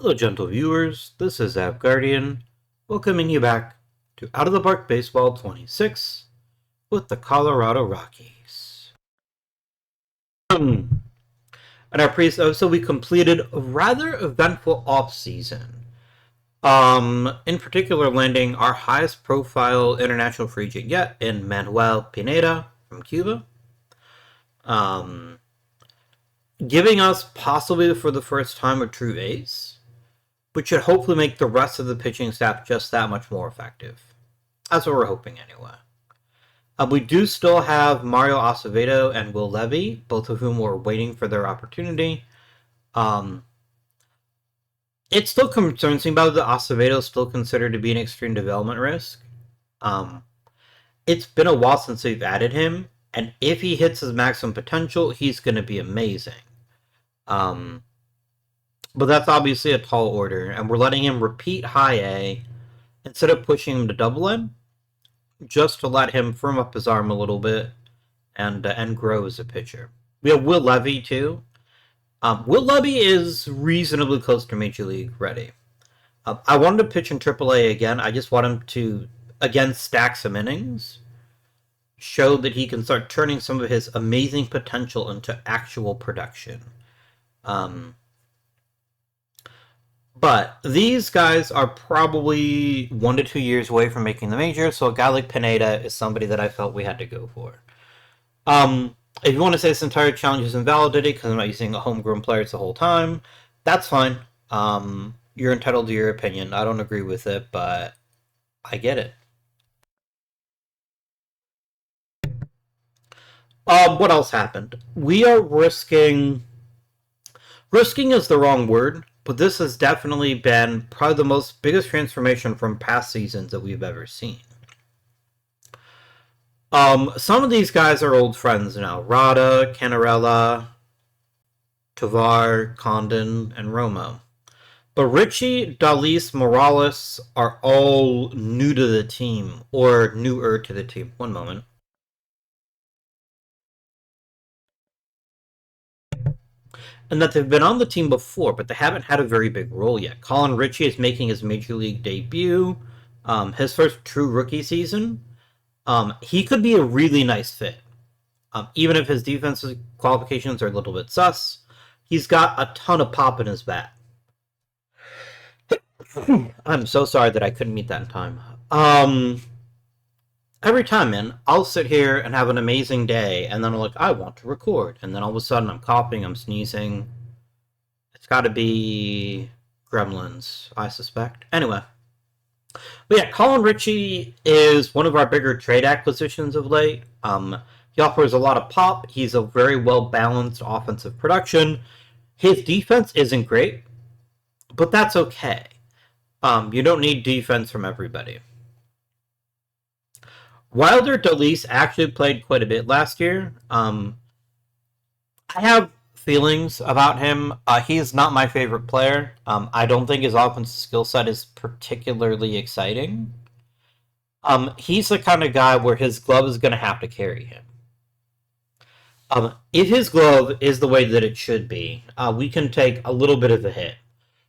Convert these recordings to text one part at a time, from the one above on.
Hello, gentle viewers. This is Guardian, welcoming you back to Out of the Park Baseball 26 with the Colorado Rockies. In our previous episode, we completed a rather eventful off-season. In particular, landing our highest profile international free agent yet in Manuel Pineda from Cuba. Giving us possibly for the first time a true ace, which should hopefully make the rest of the pitching staff just that much more effective. That's what we're hoping anyway. We do still have Mario Acevedo and Will Levy, both of whom were waiting for their opportunity. It still concerns me about that Acevedo is still considered to be an extreme development risk. It's been a while since we've added him, and if he hits his maximum potential, he's going to be amazing. But that's obviously a tall order, and we're letting him repeat high A instead of pushing him to double A, just to let him firm up his arm a little bit and grow as a pitcher. We have Will Levy, too. Will Levy is reasonably close to Major League ready. I want him to pitch in AAA again. I just want him to, again, stack some innings, show that he can start turning some of his amazing potential into actual production. But these guys are probably 1 to 2 years away from making the major, so a guy like Pineda is somebody that I felt we had to go for. If you want to say this entire challenge is invalidated because I'm not using a homegrown players the whole time, that's fine. You're entitled to your opinion. I don't agree with it, but I get it. What else happened? We are risking... Risking is the wrong word, but this has definitely been probably the biggest transformation from past seasons that we've ever seen. Some of these guys are old friends now. Rada, Canarella, Tovar, Condon, and Romo. But Richie, Dalis, Morales are all new to the team, or newer to the team. One moment. And that they've been on the team before, but they haven't had a very big role yet. Colin Ritchie is making his Major League debut, his first true rookie season. He could be a really nice fit. Even if his defensive qualifications are a little bit sus, he's got a ton of pop in his bat. I'm so sorry that I couldn't meet that in time. Every time, man, I'll sit here and have an amazing day, and then I'm like, I want to record. And then all of a sudden, I'm coughing, I'm sneezing. It's got to be gremlins, I suspect. Anyway. But yeah, Colin Ritchie is one of our bigger trade acquisitions of late. He offers a lot of pop. He's a very well-balanced offensive production. His defense isn't great, but that's okay. You don't need defense from everybody. Wilder Dalis actually played quite a bit last year. I have feelings about him. He's not my favorite player. I don't think his offensive skill set is particularly exciting. He's the kind of guy where his glove is going to have to carry him. If his glove is the way that it should be, we can take a little bit of a hit.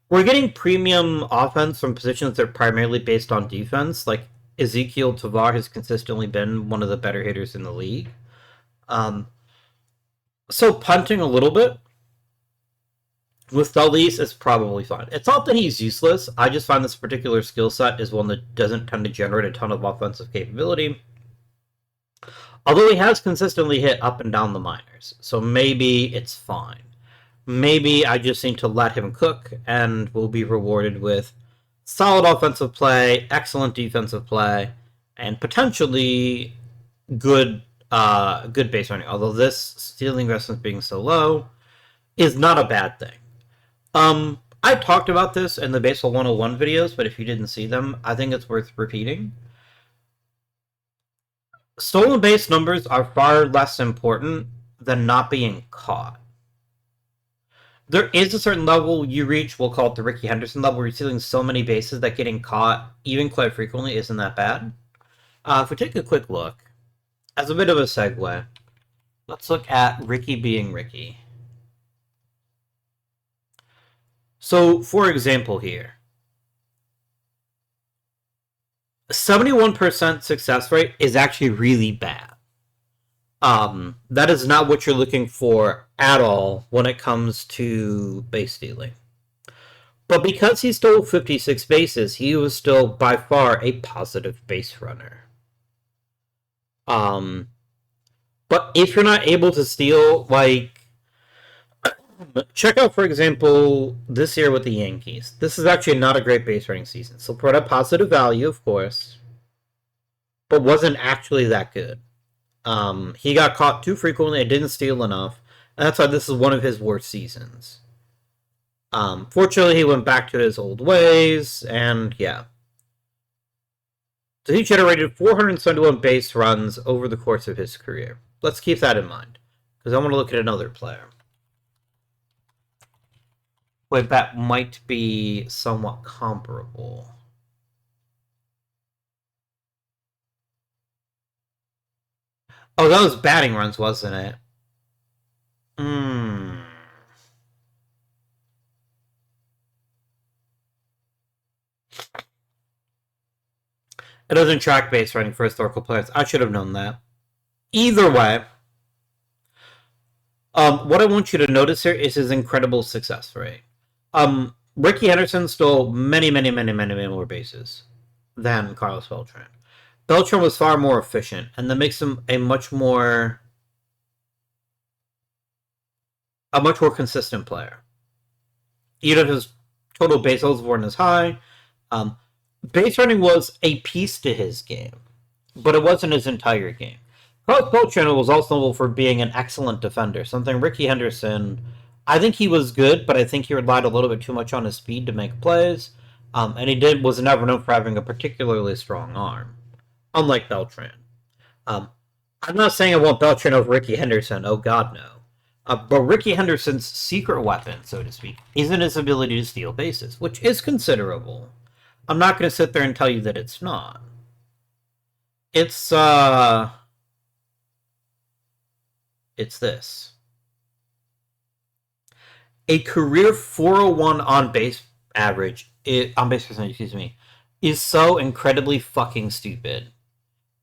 We're getting premium offense from positions that are primarily based on defense, like Ezekiel Tovar has consistently been one of the better hitters in the league. So punting a little bit with Dalis is probably fine. It's not that he's useless. I just find this particular skill set is one that doesn't tend to generate a ton of offensive capability. Although he has consistently hit up and down the minors, so maybe it's fine. Maybe I just need to let him cook, and we'll be rewarded with solid offensive play, excellent defensive play, and potentially good base running. Although this stealing investment being so low is not a bad thing. I talked about this in the Baseball 101 videos, but if you didn't see them, I think it's worth repeating. Stolen base numbers are far less important than not being caught. There is a certain level you reach, we'll call it the Ricky Henderson level, where you're stealing so many bases that getting caught, even quite frequently, isn't that bad. If we take a quick look, as a bit of a segue, let's look at Ricky being Ricky. So, for example here, 71% success rate is actually really bad. That is not what you're looking for at all when it comes to base stealing. But because he stole 56 bases, he was still by far a positive base runner. But if you're not able to steal, like, check out, for example, this year with the Yankees. This is actually not a great base running season. So brought up positive value, of course, but wasn't actually that good. He got caught too frequently and didn't steal enough. And that's why this is one of his worst seasons. Fortunately, he went back to his old ways, and yeah. So he generated 471 base runs over the course of his career. Let's keep that in mind, because I want to look at another player. Wait, that might be somewhat comparable. Oh, that was batting runs, wasn't it? It doesn't track base running for historical players. I should have known that. Either way, what I want you to notice here is his incredible success rate. Ricky Henderson stole many more bases than Carlos Beltran. Beltran was far more efficient, and that makes him a much more consistent player. Even if his total base hits weren't as high, base running was a piece to his game, but it wasn't his entire game. Carlos Beltran was also known for being an excellent defender, something Ricky Henderson, I think he was good, but I think he relied a little bit too much on his speed to make plays, and he was never known for having a particularly strong arm, unlike Beltran. I'm not saying I want Beltran over Ricky Henderson, oh god no. But Ricky Henderson's secret weapon, so to speak, isn't his ability to steal bases, which is considerable. I'm not going to sit there and tell you that it's not. It's this. A career 401 on base average, on base percentage, is so incredibly fucking stupid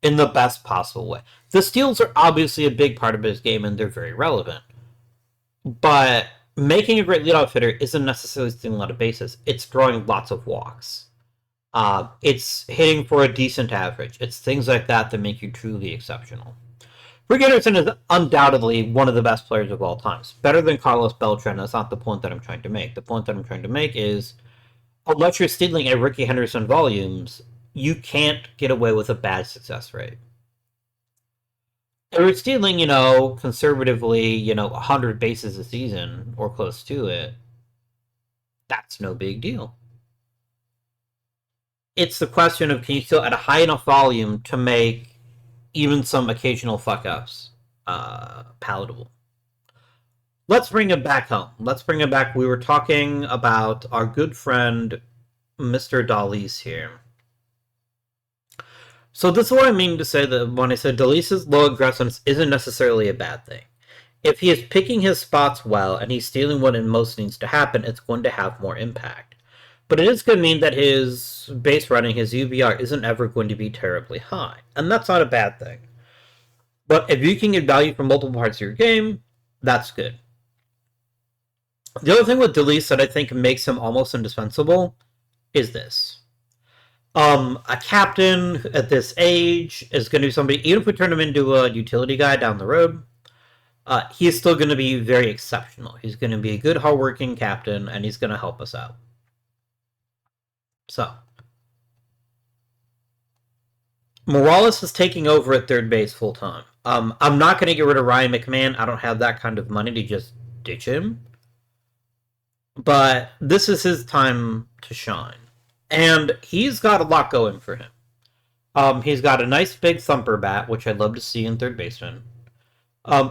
in the best possible way. The steals are obviously a big part of his game, and they're very relevant. But making a great leadoff hitter isn't necessarily stealing a lot of bases. It's throwing lots of walks. It's hitting for a decent average. It's things like that make you truly exceptional. Rick Anderson is undoubtedly one of the best players of all time. Better than Carlos Beltran. That's not the point that I'm trying to make. The point that I'm trying to make is, unless you're stealing at Ricky Henderson volumes, you can't get away with a bad success rate. If you're stealing, conservatively, 100 bases a season, or close to it, that's no big deal. It's the question of, can you steal at a high enough volume to make even some occasional fuck-ups palatable? Let's bring it back home. Let's bring it back. We were talking about our good friend, Mr. Dalis here. So this is what I mean to say that when I said Dalis's low aggressiveness isn't necessarily a bad thing. If he is picking his spots well and he's stealing what in most needs to happen, it's going to have more impact. But it is going to mean that his base running, his UBR, isn't ever going to be terribly high. And that's not a bad thing. But if you can get value from multiple parts of your game, that's good. The other thing with Dalis that I think makes him almost indispensable is this. A captain at this age is going to be somebody, even if we turn him into a utility guy down the road, he's still going to be very exceptional. He's going to be a good, hardworking captain, and he's going to help us out. So, Morales is taking over at third base full time. I'm not going to get rid of Ryan McMahon. I don't have that kind of money to just ditch him. But this is his time to shine. And he's got a lot going for him. He's got a nice big thumper bat, which I'd love to see in third baseman.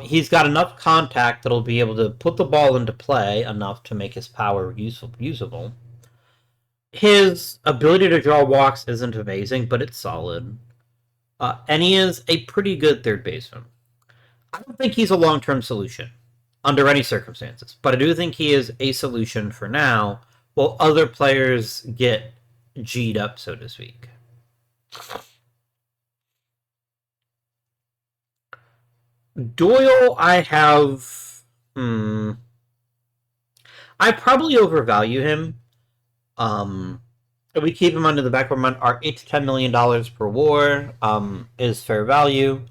He's got enough contact that'll be able to put the ball into play enough to make his power usable. His ability to draw walks isn't amazing, but it's solid. And he is a pretty good third baseman. I don't think he's a long-term solution under any circumstances, but I do think he is a solution for now while other players get G'd up, so to speak. Doyle, I have. I probably overvalue him. We keep him under the back of our mind. Our $8 to $10 million per war is fair value.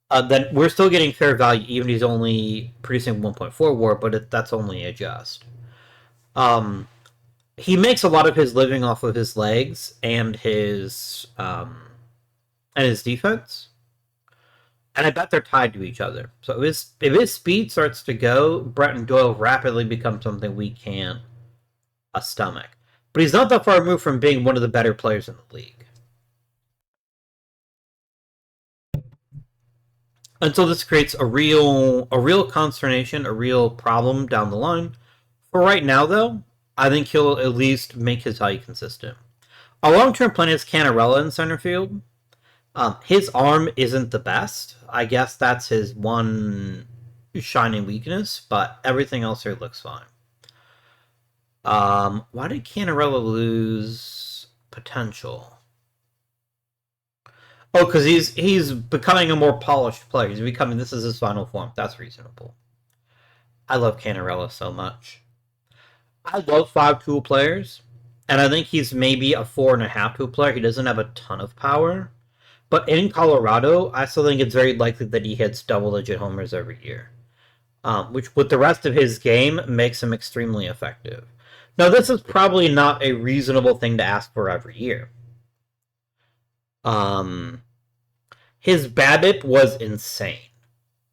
Then we're still getting fair value, even if he's only producing 1.4 war, but that's only a just. He makes a lot of his living off of his legs and his defense. And I bet they're tied to each other. So if his speed starts to go, Brett and Doyle rapidly become something we can't stomach. But he's not that far removed from being one of the better players in the league. And so this creates a real consternation, a real problem down the line. For right now, though, I think he'll at least make his value consistent. A long-term plan is Cannarella in center field. His arm isn't the best. I guess that's his one shining weakness, but everything else here looks fine. Why did Cannarella lose potential? Oh, because he's becoming a more polished player. This is his final form. That's reasonable. I love Cannarella so much. I love 5-tool players, and I think he's maybe a 4.5-tool player. He doesn't have a ton of power. But in Colorado, I still think it's very likely that he hits double-digit homers every year. Which, with the rest of his game, makes him extremely effective. Now, this is probably not a reasonable thing to ask for every year. His BABIP was insane.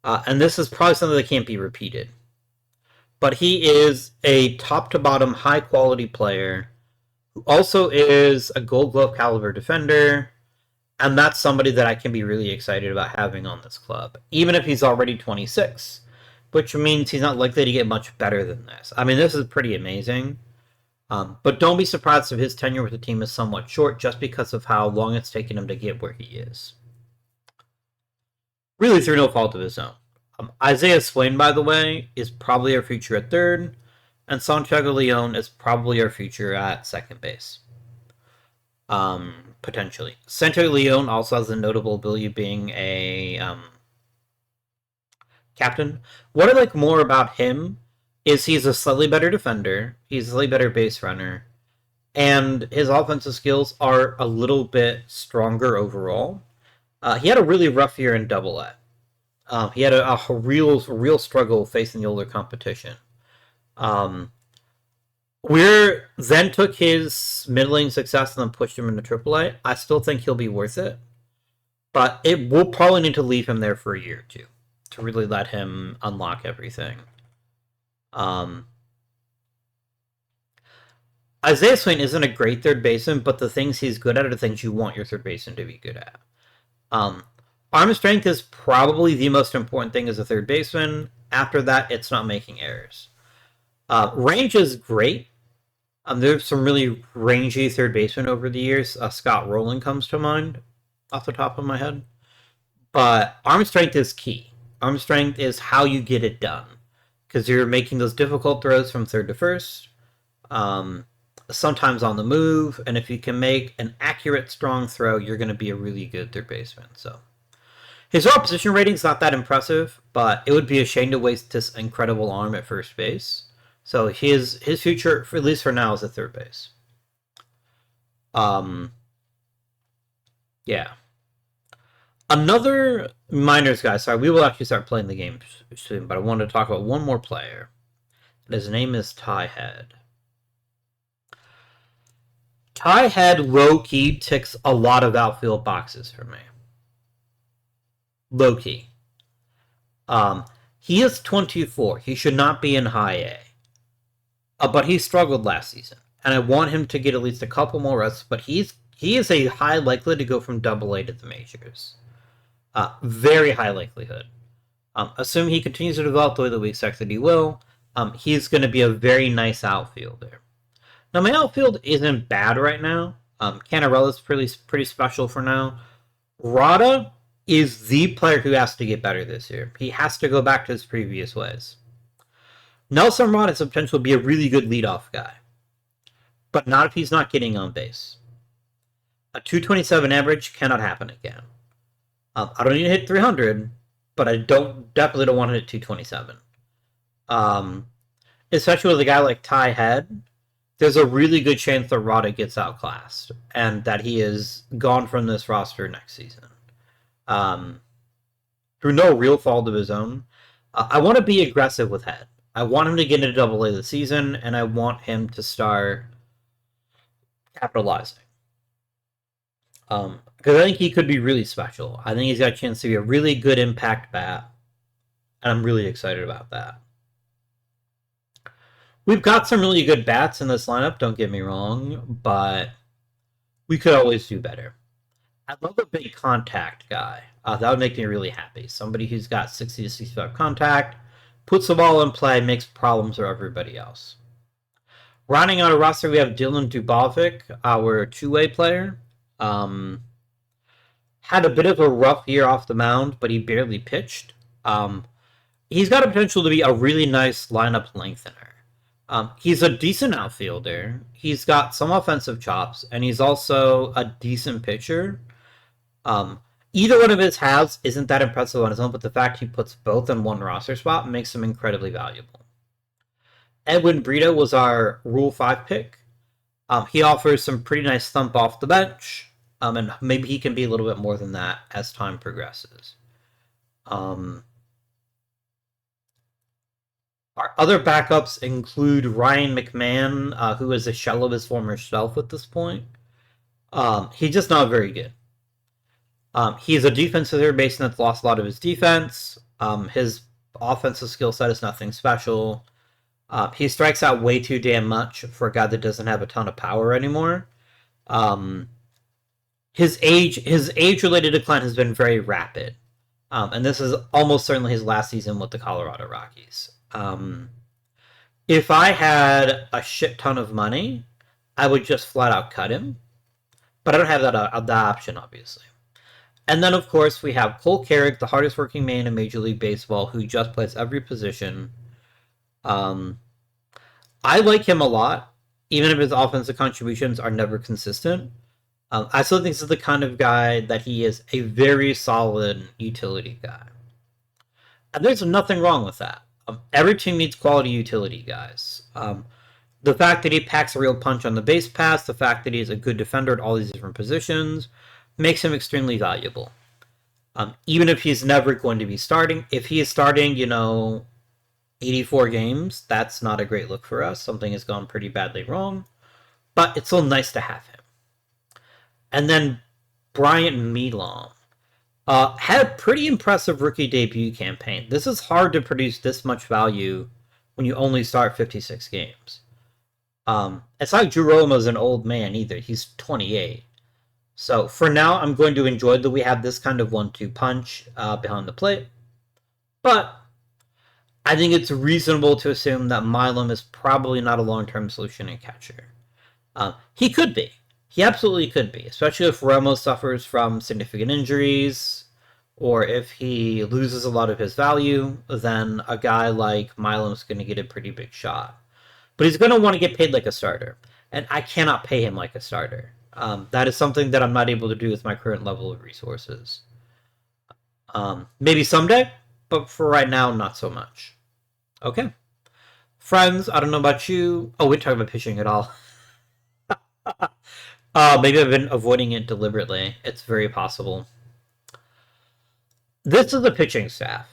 And this is probably something that can't be repeated. But he is a top-to-bottom, high-quality player who also is a Gold Glove caliber defender, and that's somebody that I can be really excited about having on this club, even if he's already 26, which means he's not likely to get much better than this. I mean, this is pretty amazing, but don't be surprised if his tenure with the team is somewhat short just because of how long it's taken him to get where he is. Really through no fault of his own. Isaiah Swain, by the way, is probably our future at third, and Santiago Leon is probably our future at second base. Potentially. Santiago Leon also has the notable ability of being a captain. What I like more about him is he's a slightly better defender, he's a slightly better base runner, and his offensive skills are a little bit stronger overall. He had a really rough year in Double-A. He had a real struggle facing the older competition. We then took his middling success and then pushed him into AAA. I still think he'll be worth it, but it will probably need to leave him there for a year or two to really let him unlock everything. Isaiah Swain isn't a great third baseman, but the things he's good at are the things you want your third baseman to be good at. Arm strength is probably the most important thing as a third baseman. After that, it's not making errors. Range is great. There's some really rangy third basemen over the years. Scott Rowland comes to mind off the top of my head. But arm strength is key. Arm strength is how you get it done. Because you're making those difficult throws from third to first. Sometimes on the move. And if you can make an accurate, strong throw, you're going to be a really good third baseman. So his raw position rating is not that impressive, but it would be a shame to waste this incredible arm at first base. So his future, at least for now, is at third base. Yeah. Another minors guy. Sorry, we will actually start playing the game soon, but I wanted to talk about one more player. His name is Ty Head. Ty Head low-key ticks a lot of outfield boxes for me. Low-key. He is 24. He should not be in high A. But he struggled last season. And I want him to get at least a couple more rests, but he is a high likelihood to go from Double-A to the majors. Very high likelihood. Assuming he continues to develop the way that we expect that he will, he's going to be a very nice outfielder. Now, my outfield isn't bad right now. Cannarella's pretty special for now. Rada is the player who has to get better this year. He has to go back to his previous ways. Nelson Rada has the potential to be a really good leadoff guy. but not if he's not getting on base. A 227 average cannot happen again. I don't need to hit 300, but I definitely don't want to hit 227. Especially with a guy like Ty Head, there's a really good chance that Rada gets outclassed and that he is gone from this roster next season. Through no real fault of his own. I want to be aggressive with Head. I want him to get into AA this season, and I want him to start capitalizing. Because I think he could be really special. I think he's got a chance to be a really good impact bat, and I'm really excited about that. We've got some really good bats in this lineup, don't get me wrong, but we could always do better. I love a big contact guy. That would make me really happy. Somebody who's got 60 to 65 contact, puts the ball in play, makes problems for everybody else. Rounding out a roster, we have Dylan Dubovic, our two-way player. Had a bit of a rough year off the mound, but he barely pitched. He's got a potential to be a really nice lineup lengthener. He's a decent outfielder. He's got some offensive chops, and he's also a decent pitcher. Either one of his halves isn't that impressive on his own, but the fact he puts both in one roster spot makes him incredibly valuable. Edwin Brito was our Rule 5 pick. He offers some pretty nice thump off the bench, and maybe he can be a little bit more than that as time progresses. Our other backups include Ryan McMahon, who is a shell of his former self at this point. He's just not very good. He's a defensive third baseman that's lost a lot of his defense. His offensive skill set is nothing special. He strikes out way too damn much for a guy that doesn't have a ton of power anymore. His age-related decline has been very rapid. And this is almost certainly his last season with the Colorado Rockies. If I had a shit ton of money, I would just flat out cut him. But I don't have that option, obviously. And then, of course, we have Cole Carrick, the hardest working man in Major League Baseball, who just plays every position. I like him a lot, even if his offensive contributions are never consistent. I still think this is the kind of guy that he is a very solid utility guy. And there's nothing wrong with that. Every team needs quality utility guys. The fact that he packs a real punch on the base pass, the fact that he's a good defender at all these different positions, makes him extremely valuable. Even if he's never going to be starting. If he is starting, 84 games, that's not a great look for us. Something has gone pretty badly wrong. But it's still nice to have him. And then Bryant Milam had a pretty impressive rookie debut campaign. This is hard to produce this much value when you only start 56 games. It's not like Jerome's an old man either. He's 28. So for now, I'm going to enjoy that we have this kind of 1-2 punch behind the plate. But I think it's reasonable to assume that Milam is probably not a long-term solution in catcher. He could be. He absolutely could be, especially if Romo suffers from significant injuries, or if he loses a lot of his value, then a guy like Milam's going to get a pretty big shot. But he's going to want to get paid like a starter, and I cannot pay him like a starter. That is something that I'm not able to do with my current level of resources. Maybe someday, but for right now, not so much. Okay. Friends, I don't know about you. Oh, we didn't talk about pitching at all. Maybe I've been avoiding it deliberately. It's very possible. This is the pitching staff.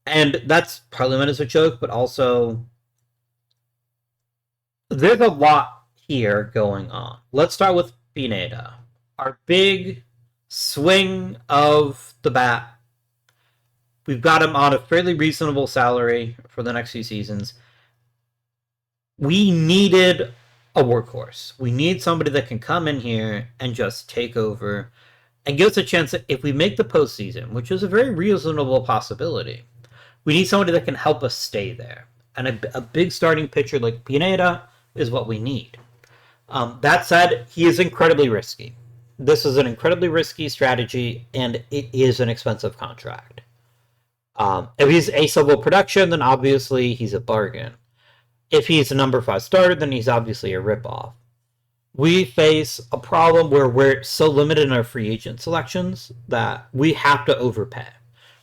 And that's partly meant as a joke, but also there's a lot here going on. Let's start with Pineda. Our big swing of the bat. We've got him on a fairly reasonable salary for the next few seasons. We needed a workhorse. We need somebody that can come in here and just take over and give us a chance that if we make the postseason, which is a very reasonable possibility, we need somebody that can help us stay there. And a big starting pitcher like Pineda is what we need. That said, he is incredibly risky. This is an incredibly risky strategy, and it is an expensive contract. If he's ace-level production, then obviously he's a bargain. If he's a number 5 starter, then he's obviously a ripoff. We face a problem where we're so limited in our free agent selections that we have to overpay.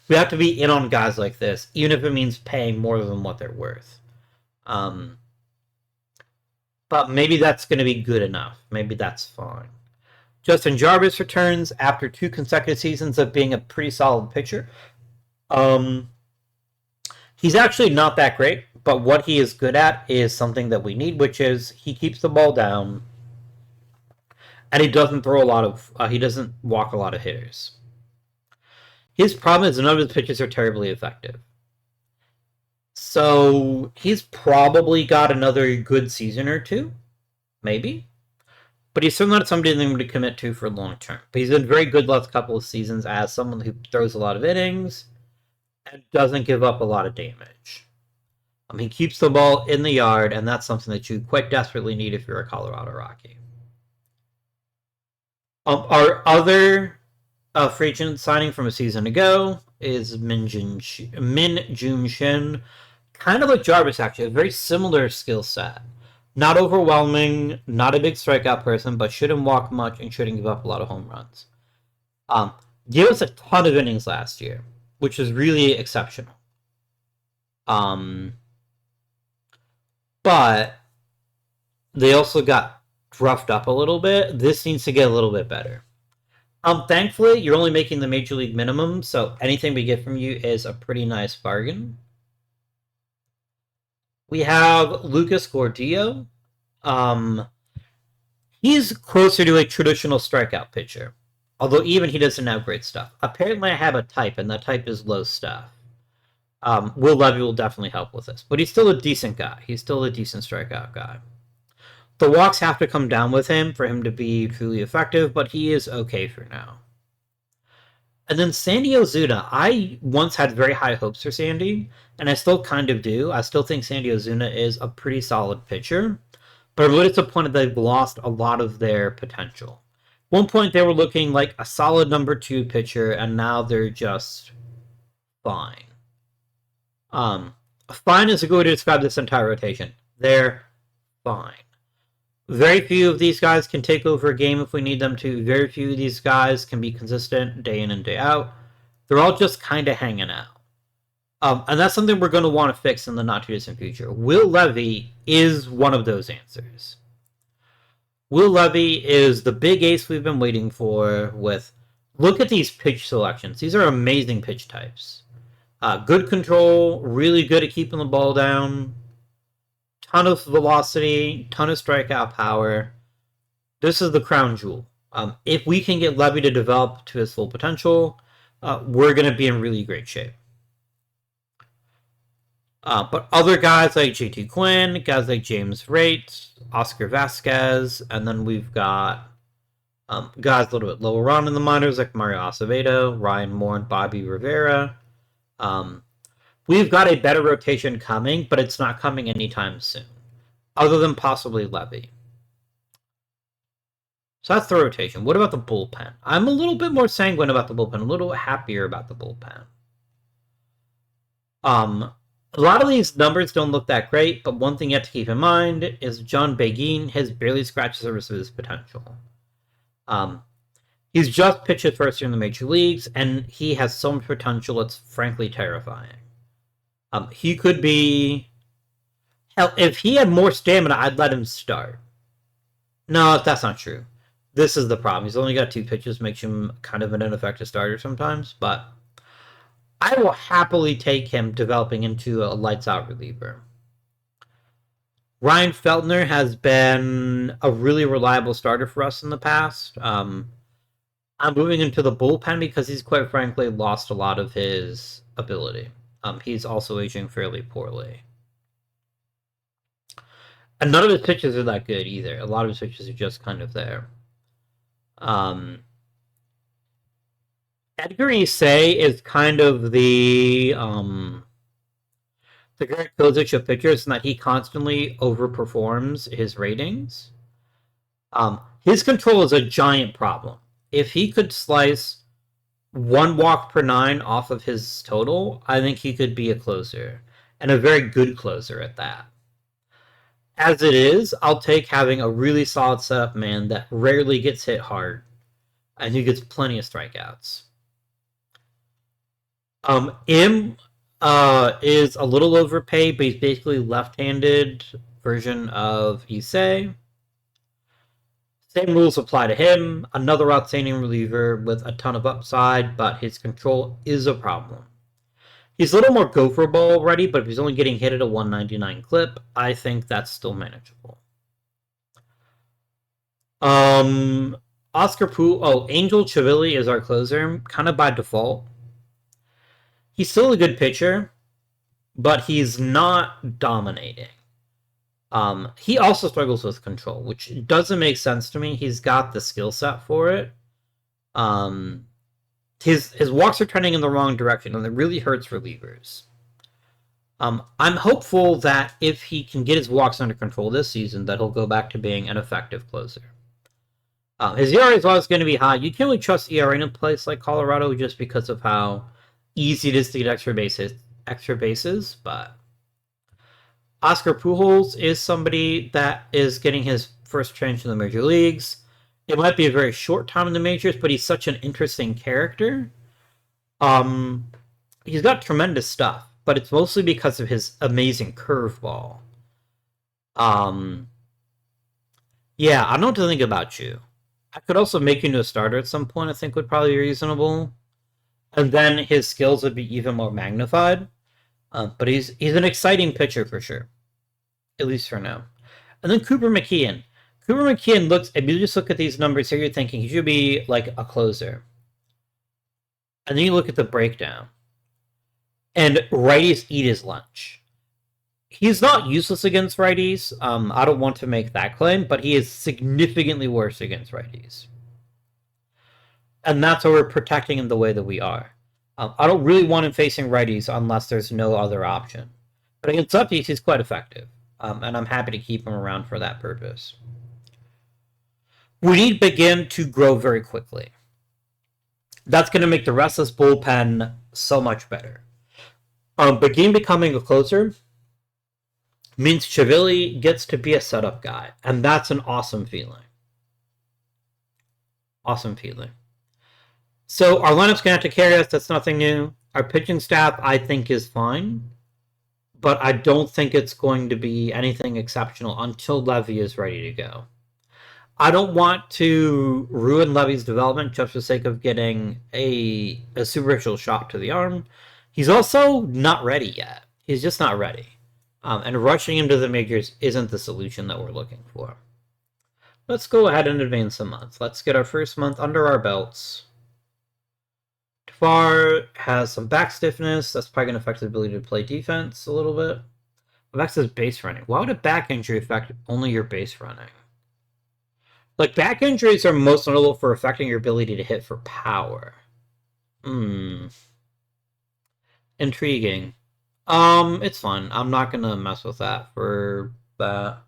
We have to be in on guys like this, even if it means paying more than what they're worth. But maybe that's going to be good enough. Maybe that's fine. Justin Jarvis returns after 2 consecutive seasons of being a pretty solid pitcher. He's actually not that great, but what he is good at is something that we need, which is he keeps the ball down, and he doesn't throw a lot of. He doesn't walk a lot of hitters. His problem is none of his pitches are terribly effective. So he's probably got another good season or two, maybe. But he's still not somebody that I'm going to commit to for long term. But he's been very good last couple of seasons as someone who throws a lot of innings and doesn't give up a lot of damage. He keeps the ball in the yard, and that's something that you quite desperately need if you're a Colorado Rocky. Our other free agent signing from a season ago is Min Jun Shin. Kind of like Jarvis, actually. A very similar skill set. Not overwhelming, not a big strikeout person, but shouldn't walk much and shouldn't give up a lot of home runs. Gave us a ton of innings last year, which is really exceptional. But they also got roughed up a little bit. This needs to get a little bit better. Thankfully, you're only making the major league minimum, so anything we get from you is a pretty nice bargain. We have Lucas Gordillo. He's closer to a traditional strikeout pitcher, although even he doesn't have great stuff. Apparently, I have a type, and that type is low stuff. Will Levy will definitely help with this, but he's still a decent guy. He's still a decent strikeout guy. The walks have to come down with him for him to be truly effective, but he is okay for now. And then Sandy Ozuna. I once had very high hopes for Sandy, and I still kind of do. I still think Sandy Ozuna is a pretty solid pitcher, but I'm really disappointed they've lost a lot of their potential. At one point, they were looking like a solid number 2 pitcher, and now they're just fine. Fine is a good way to describe this entire rotation. They're fine. Very few of these guys can take over a game if we need them to. Very few of these guys can be consistent day in and day out. They're all just kind of hanging out. And that's something we're going to want to fix in the not-too-distant future. Will Levy is one of those answers. Will Levy is the big ace we've been waiting for with... Look at these pitch selections. These are amazing pitch types. Good control, really good at keeping the ball down, ton of velocity, ton of strikeout power. This is the crown jewel. If we can get Levy to develop to his full potential, we're going to be in really great shape. But other guys like JT Quinn, guys like James Raitt, Oscar Vasquez, and then we've got guys a little bit lower on in the minors like Mario Acevedo, Ryan Moore, and Bobby Rivera. We've got a better rotation coming, but it's not coming anytime soon, other than possibly Levy. So that's the rotation. What about the bullpen? I'm a little bit more sanguine about the bullpen, a little happier about the bullpen. A lot of these numbers don't look that great, but one thing you have to keep in mind is John Beguin has barely scratched the surface of his potential. He's just pitched his first year in the major leagues, and he has so much potential, it's frankly terrifying. He could be... Hell, if he had more stamina, I'd let him start. No, that's not true. This is the problem. He's only got 2 pitches, makes him kind of an ineffective starter sometimes, but I will happily take him developing into a lights-out reliever. Ryan Feltner has been a really reliable starter for us in the past. I'm moving into the bullpen because he's quite frankly lost a lot of his ability. He's also aging fairly poorly. And none of his pitches are that good either. A lot of his pitches are just kind of there. Edgar Issei is kind of the Greg Kozic of pitchers in that he constantly overperforms his ratings. His control is a giant problem. If he could slice 1 walk per 9 off of his total, I think he could be a closer. And a very good closer at that. As it is, I'll take having a really solid setup man that rarely gets hit hard and who gets plenty of strikeouts. M is a little overpaid, but he's basically left-handed version of Issei. Same rules apply to him. Another outstanding reliever with a ton of upside, but his control is a problem. He's a little more gopher ball ready, but if he's only getting hit at a 199 clip, I think that's still manageable. Oscar Poole. Oh, Angel Chivilli is our closer, kind of by default. He's still a good pitcher, but he's not dominating. He also struggles with control, which doesn't make sense to me. He's got the skill set for it. His walks are trending in the wrong direction, and it really hurts relievers. I'm hopeful that if he can get his walks under control this season, that he'll go back to being an effective closer. His ERA is always going to be high. You can't really trust ERA in a place like Colorado just because of how easy it is to get extra bases, but Oscar Pujols is somebody that is getting his first chance in the major leagues. It might be a very short time in the majors, but he's such an interesting character. He's got tremendous stuff, but it's mostly because of his amazing curveball. Yeah, I don't know what to think about you. I could also make you into a starter at some point, I think would probably be reasonable. And then his skills would be even more magnified. But he's an exciting pitcher for sure. At least for now. And then Cooper McKeon. Cooper McKeon looks, if you just look at these numbers here, you're thinking he should be like a closer. And then you look at the breakdown. And righties eat his lunch. He's not useless against righties. I don't want to make that claim, but he is significantly worse against righties. And that's why we're protecting him the way that we are. I don't really want him facing righties unless there's no other option. But against lefties, he's quite effective. And I'm happy to keep him around for that purpose. We need to begin to grow very quickly. That's going to make the rest of this bullpen so much better. Begin becoming a closer means Chivilli gets to be a setup guy. And that's an awesome feeling. Awesome feeling. So our lineup's going to have to carry us. That's nothing new. Our pitching staff, I think, is fine. But I don't think it's going to be anything exceptional until Levy is ready to go. I don't want to ruin Levy's development just for the sake of getting a superficial shot to the arm. He's also not ready yet. He's just not ready. And rushing him to the majors isn't the solution that we're looking for. Let's go ahead and advance a month. Let's get our first month under our belts. Tafar has some back stiffness. That's probably going to affect his ability to play defense a little bit. Affects his base running. Why would a back injury affect only your base running? Like, back injuries are most notable for affecting your ability to hit for power. Intriguing. It's fun. I'm not going to mess with that for that.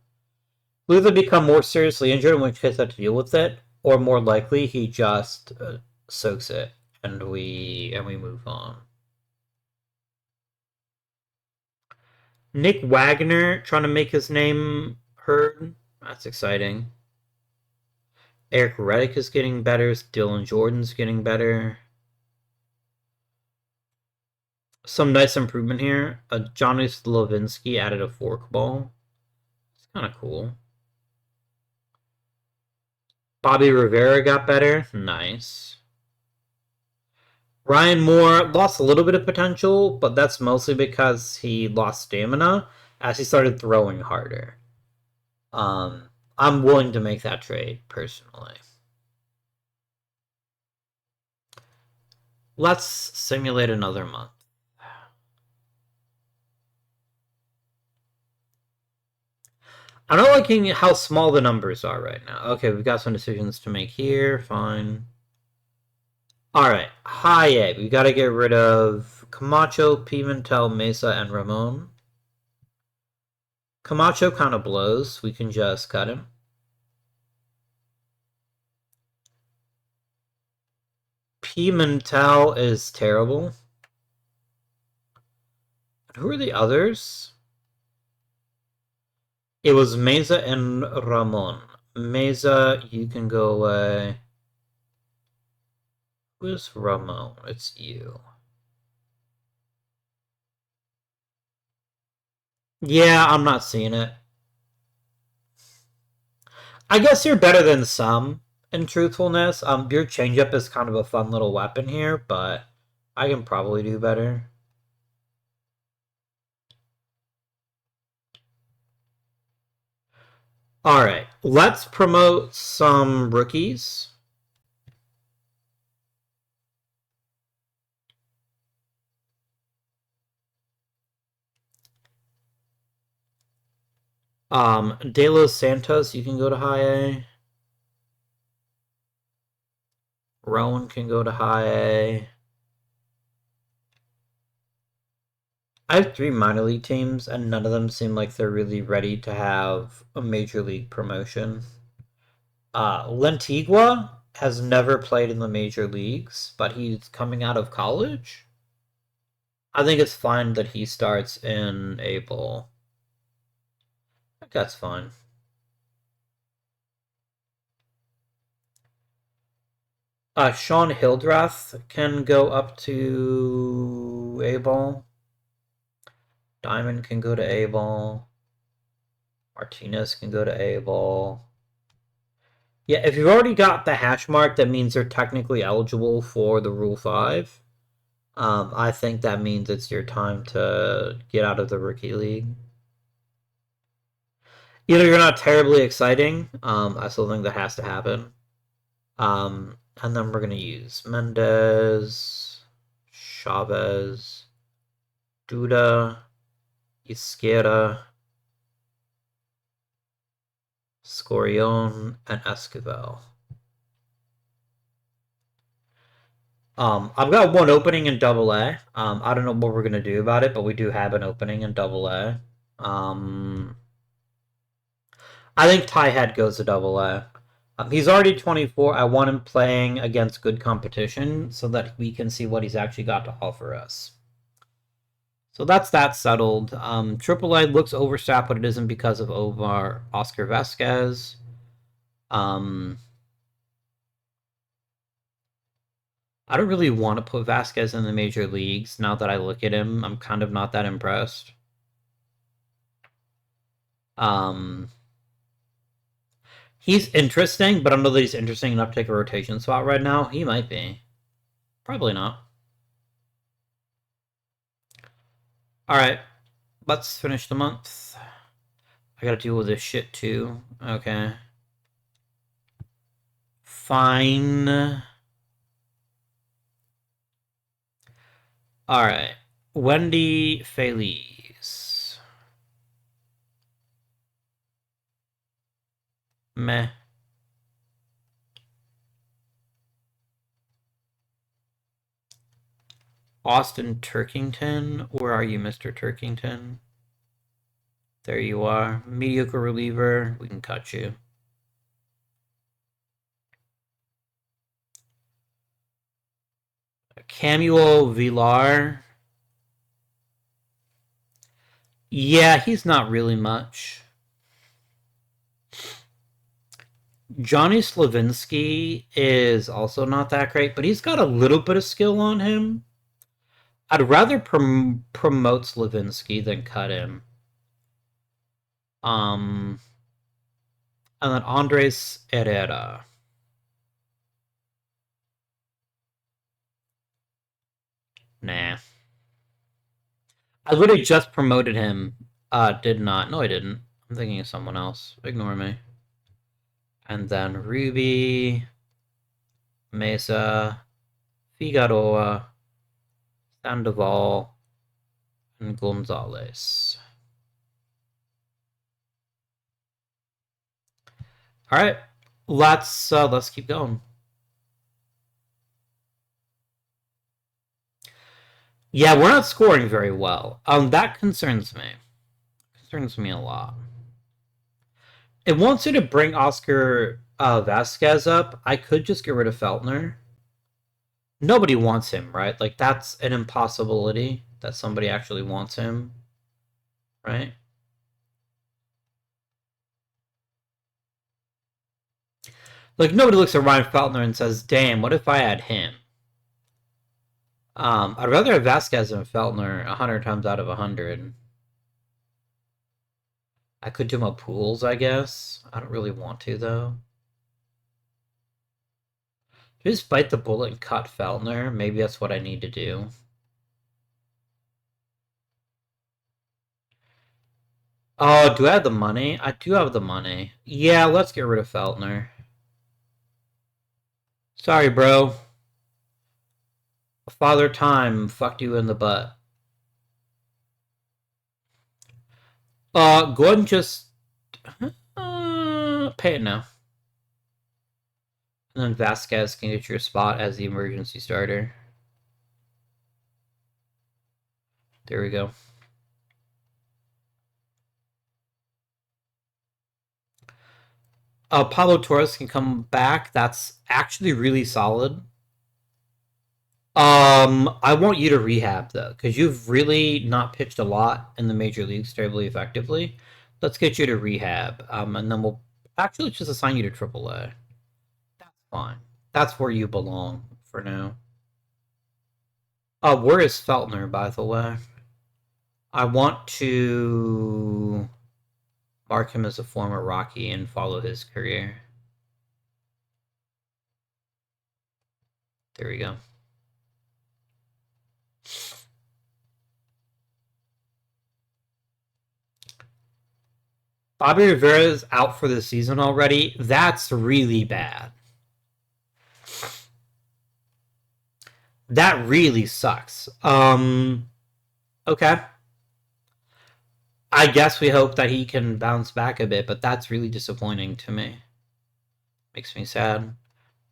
He'll either become more seriously injured, in which case I have to deal with it, or more likely he just soaks it and we move on. Nick Wagner trying to make his name heard. That's exciting. Eric Reddick is getting better. Dylan Jordan's getting better. Some nice improvement here. Johnny Slavinsky added a forkball. It's kind of cool. Bobby Rivera got better. Nice. Ryan Moore lost a little bit of potential, but that's mostly because he lost stamina as he started throwing harder. I'm willing to make that trade, personally. Let's simulate another month. I'm not liking how small the numbers are right now. Okay, we've got some decisions to make here. Fine. Alright, high A. We gotta get rid of Camacho, Pimentel, Mesa, and Ramon. Camacho kind of blows. We can just cut him. Pimentel is terrible. Who are the others? It was Mesa and Ramon. Mesa, you can go away. Who's Ramon? It's you. Yeah, I'm not seeing it. I guess you're better than some in truthfulness. Your changeup is kind of a fun little weapon here, but I can probably do better. All right, let's promote some rookies. De Los Santos, you can go to high A. Rowan can go to high A. I have 3 minor league teams, and none of them seem like they're really ready to have a major league promotion. Lentigua has never played in the major leagues, but he's coming out of college. I think it's fine that he starts in April. I think that's fine. Sean Hildreth can go up to A-ball. Diamond can go to A-ball. Martinez can go to A-ball. Yeah, if you've already got the hash mark, that means they're technically eligible for the Rule 5. I think that means it's your time to get out of the Rookie League. Either you're not terribly exciting, I still think that has to happen. And then we're going to use Mendez, Chavez, Duda, Izquierda, Scorion, and Esquivel. I've got one opening in Double A. I don't know what we're gonna do about it, but we do have an opening in Double A. I think Ty Head goes to Double A. He's already 24. I want him playing against good competition so that we can see what he's actually got to offer us. So that's that settled. AAA looks overstaffed, but it isn't because of Oscar Vasquez. I don't really want to put Vasquez in the major leagues. Now that I look at him, I'm kind of not that impressed. He's interesting, but I don't know that he's interesting enough to take a rotation spot right now. He might be. Probably not. Alright, let's finish the month. I gotta deal with this shit too. Okay. Fine. Alright. Wendy Feliz. Meh. Austin Turkington. Where are you, Mr. Turkington? There you are. Mediocre reliever. We can cut you. Camuel Villar. Yeah, he's not really much. Johnny Slavinsky is also not that great, but he's got a little bit of skill on him. I'd rather promote Slavinsky than cut him. And then Andres Herrera. Nah. I literally just promoted him. Did not. No, I didn't. I'm thinking of someone else. Ignore me. And then Ruby, Mesa, Figueroa, Sandoval, and Gonzalez. All right, let's keep going. Yeah, we're not scoring very well. That concerns me. Concerns me a lot. It wants you to bring Oscar Vasquez up. I could just get rid of Feltner. Nobody wants him, right? Like, that's an impossibility that somebody actually wants him, right? Like, nobody looks at Ryan Feltner and says, damn, what if I had him? I'd rather have Vasquez than Feltner 100 times out of 100. I could do my pools, I guess. I don't really want to, though. Just bite the bullet and cut Feltner. Maybe that's what I need to do. Oh, do I have the money? I do have the money. Yeah, let's get rid of Feltner. Sorry, bro. Father Time fucked you in the butt. Go ahead and just pay it now. And then Vasquez can get your spot as the emergency starter. There we go. Pablo Torres can come back. That's actually really solid. I want you to rehab though, because you've really not pitched a lot in the major leagues terribly effectively. Let's get you to rehab, and then we'll actually just assign you to AAA. That's fine. That's where you belong for now. Where is Feltner, by the way? I want to mark him as a former Rocky and follow his career. There we go. Bobby Rivera is out for the season already. That's really bad. That really sucks. Okay. I guess we hope that he can bounce back a bit, but that's really disappointing to me. Makes me sad.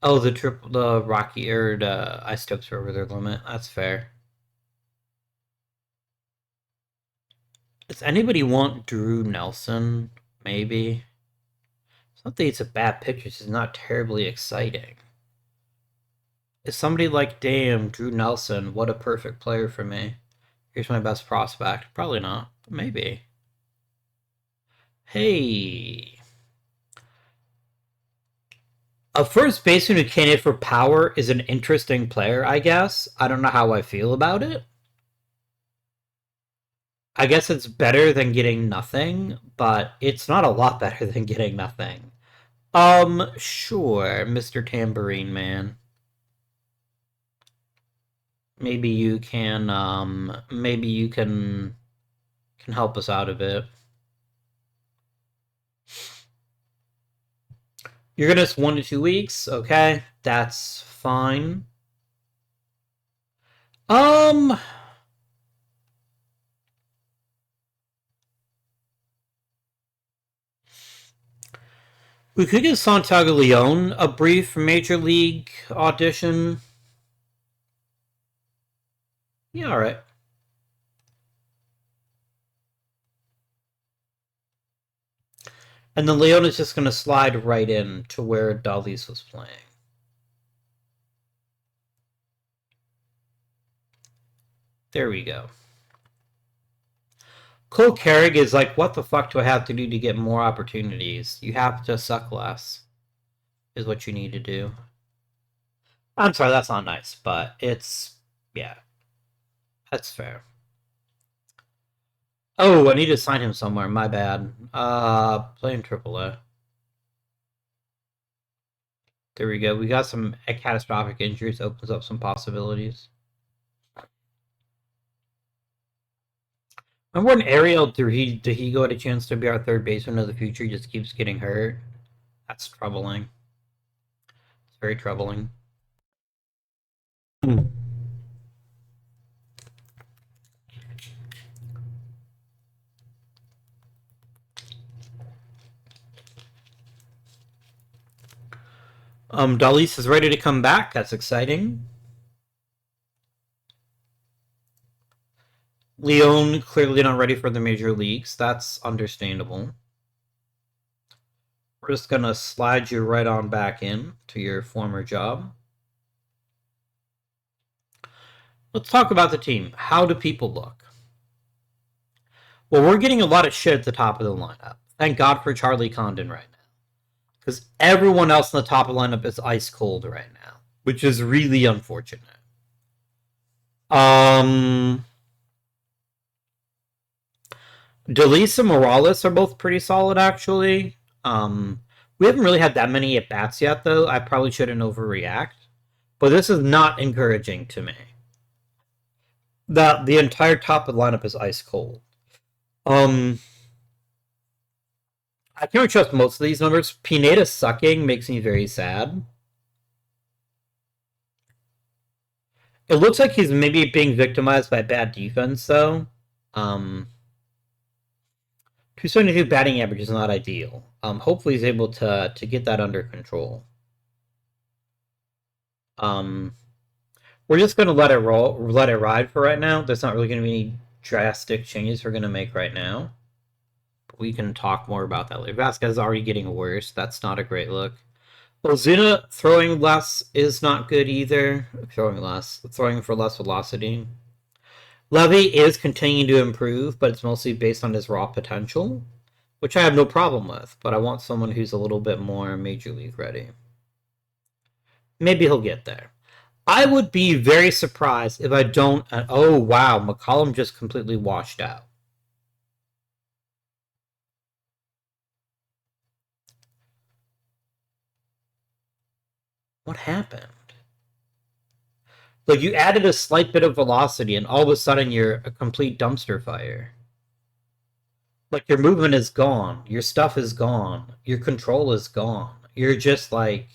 Oh, the Rocky or the Ice Tips are over their limit. That's fair. Does anybody want Drew Nelson? Maybe. It's not that it's a bad picture, it's not terribly exciting. Is somebody like, damn, Drew Nelson, what a perfect player for me. Here's my best prospect. Probably not, but maybe. Hey. A first baseman who can't hit for power is an interesting player, I guess. I don't know how I feel about it. I guess it's better than getting nothing, but it's not a lot better than getting nothing. Sure, Mr. Tambourine Man. Maybe you can help us out a bit. You're gonna miss 1 to 2 weeks, okay? That's fine. We could give Santiago Leon a brief major league audition. Yeah, alright. And then Leon is just going to slide right in to where Dalis was playing. There we go. Cole Carrig is like, what the fuck do I have to do to get more opportunities? You have to suck less, is what you need to do. I'm sorry, that's not nice, but it's, yeah. That's fair. Oh, I need to sign him somewhere, my bad. Playing AAA. There we go. We got some catastrophic injuries, opens up some possibilities. Remember when Ariel Dahigo had a chance to be our third baseman of the future, he just keeps getting hurt? That's troubling. It's very troubling. Dalis is ready to come back. That's exciting. Leon clearly not ready for the major leagues. That's understandable. We're just gonna slide you right on back in to your former job. Let's talk about the team. How do people look? Well, we're getting a lot of shit at the top of the lineup. Thank God for Charlie Condon right now. Because everyone else in the top of the lineup is ice cold right now, which is really unfortunate. Delise and Morales are both pretty solid, actually. We haven't really had that many at bats yet, though. I probably shouldn't overreact, but this is not encouraging to me. The entire top of the lineup is ice cold. I can't trust most of these numbers. Pineda sucking makes me very sad. It looks like he's maybe being victimized by bad defense, though. 272 batting average is not ideal. Hopefully he's able to get that under control. We're just gonna let it ride for right now. There's not really gonna be any drastic changes we're gonna make right now. But we can talk more about that later. Vasquez is already getting worse. That's not a great look. Ozuna throwing less is not good either. Throwing for less velocity. Levy is continuing to improve, but it's mostly based on his raw potential, which I have no problem with, but I want someone who's a little bit more major league ready. Maybe he'll get there. I would be very surprised if I don't... Oh, wow, McCollum just completely washed out. What happened? Like, you added a slight bit of velocity, and all of a sudden you're a complete dumpster fire. Like, your movement is gone. Your stuff is gone. Your control is gone. You're just like...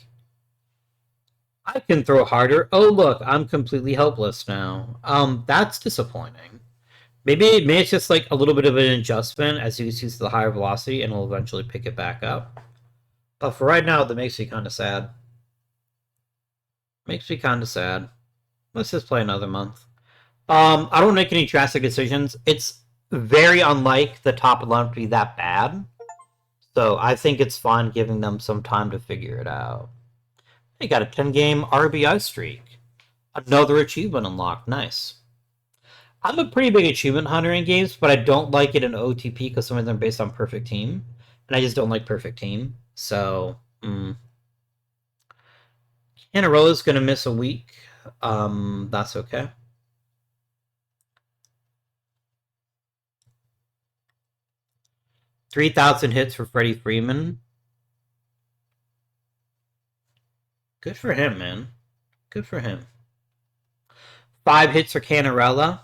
I can throw harder. Oh, look, I'm completely helpless now. That's disappointing. Maybe it's just like a little bit of an adjustment as you see the higher velocity, and it'll eventually pick it back up. But for right now, that makes me kind of sad. Makes me kind of sad. Let's just play another month. I don't make any drastic decisions. It's very unlike the top 11 to be that bad. So I think it's fine giving them some time to figure it out. They got a 10-game RBI streak. Another achievement unlocked. Nice. I'm a pretty big achievement hunter in games, but I don't like it in OOTP because some of them are based on perfect team. And I just don't like perfect team. So, Canarolla's going to miss a week. That's okay. $3,000 hits for Freddie Freeman. Good for him, man. Good for him. 5 hits for Cannarella.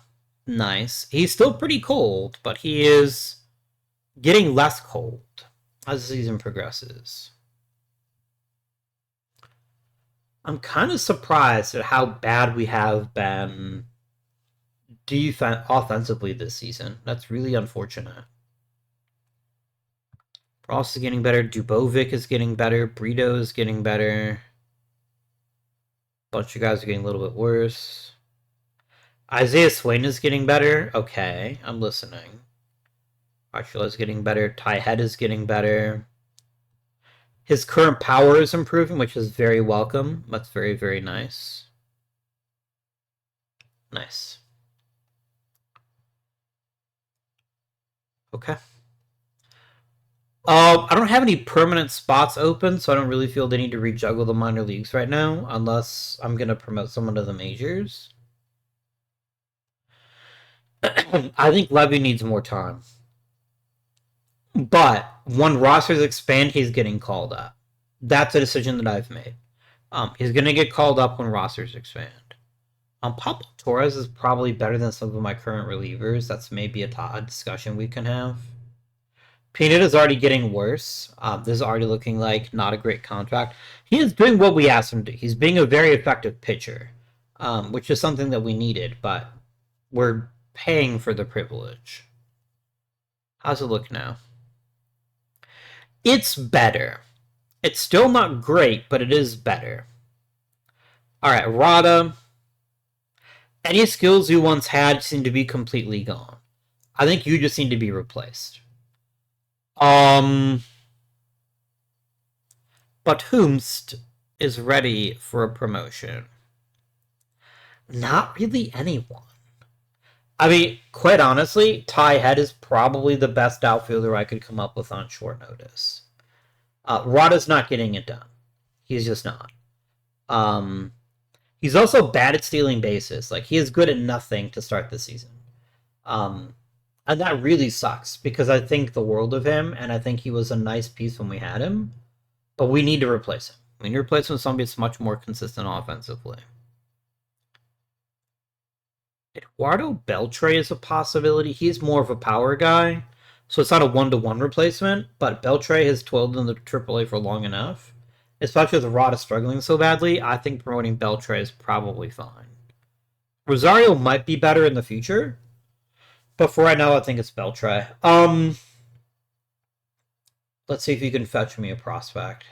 Nice. He's still pretty cold, but he is getting less cold as the season progresses. I'm kind of surprised at how bad we have been offensively this season. That's really unfortunate. Ross is getting better. Dubovic is getting better. Brito is getting better. A bunch of guys are getting a little bit worse. Isaiah Swain is getting better. Okay, I'm listening. Archula is getting better. Ty Head is getting better. His current power is improving, which is very welcome. That's very, very nice. Nice. Okay. I don't have any permanent spots open, so I don't really feel the need to rejuggle the minor leagues right now, unless I'm going to promote someone to the majors. I think Levy needs more time. But when rosters expand, he's getting called up. That's a decision that I've made. He's going to get called up when rosters expand. Pablo Torres is probably better than some of my current relievers. That's maybe a discussion we can have. Peanut is already getting worse. This is already looking like not a great contract. He is doing what we asked him to. He's being a very effective pitcher, which is something that we needed, but we're paying for the privilege. How's it look now? It's better. It's still not great, but it is better. Alright, Rada. Any skills you once had seem to be completely gone. I think you just need to be replaced. But whomst is ready for a promotion? Not really anyone. I mean, quite honestly, Ty Head is probably the best outfielder I could come up with on short notice. Rada's not getting it done. He's just not. He's also bad at stealing bases. Like, he is good at nothing to start the season. And that really sucks because I think the world of him, and I think he was a nice piece when we had him. But we need to replace him. We need to replace him with somebody that's much more consistent offensively. Eduardo Beltre is a possibility. He's more of a power guy, so it's not a one-to-one replacement, but Beltre has toiled in the AAA for long enough. Especially with Rada struggling so badly, I think promoting Beltre is probably fine. Rosario might be better in the future, but for right now, I think it's Beltre. Let's see if you can fetch me a prospect.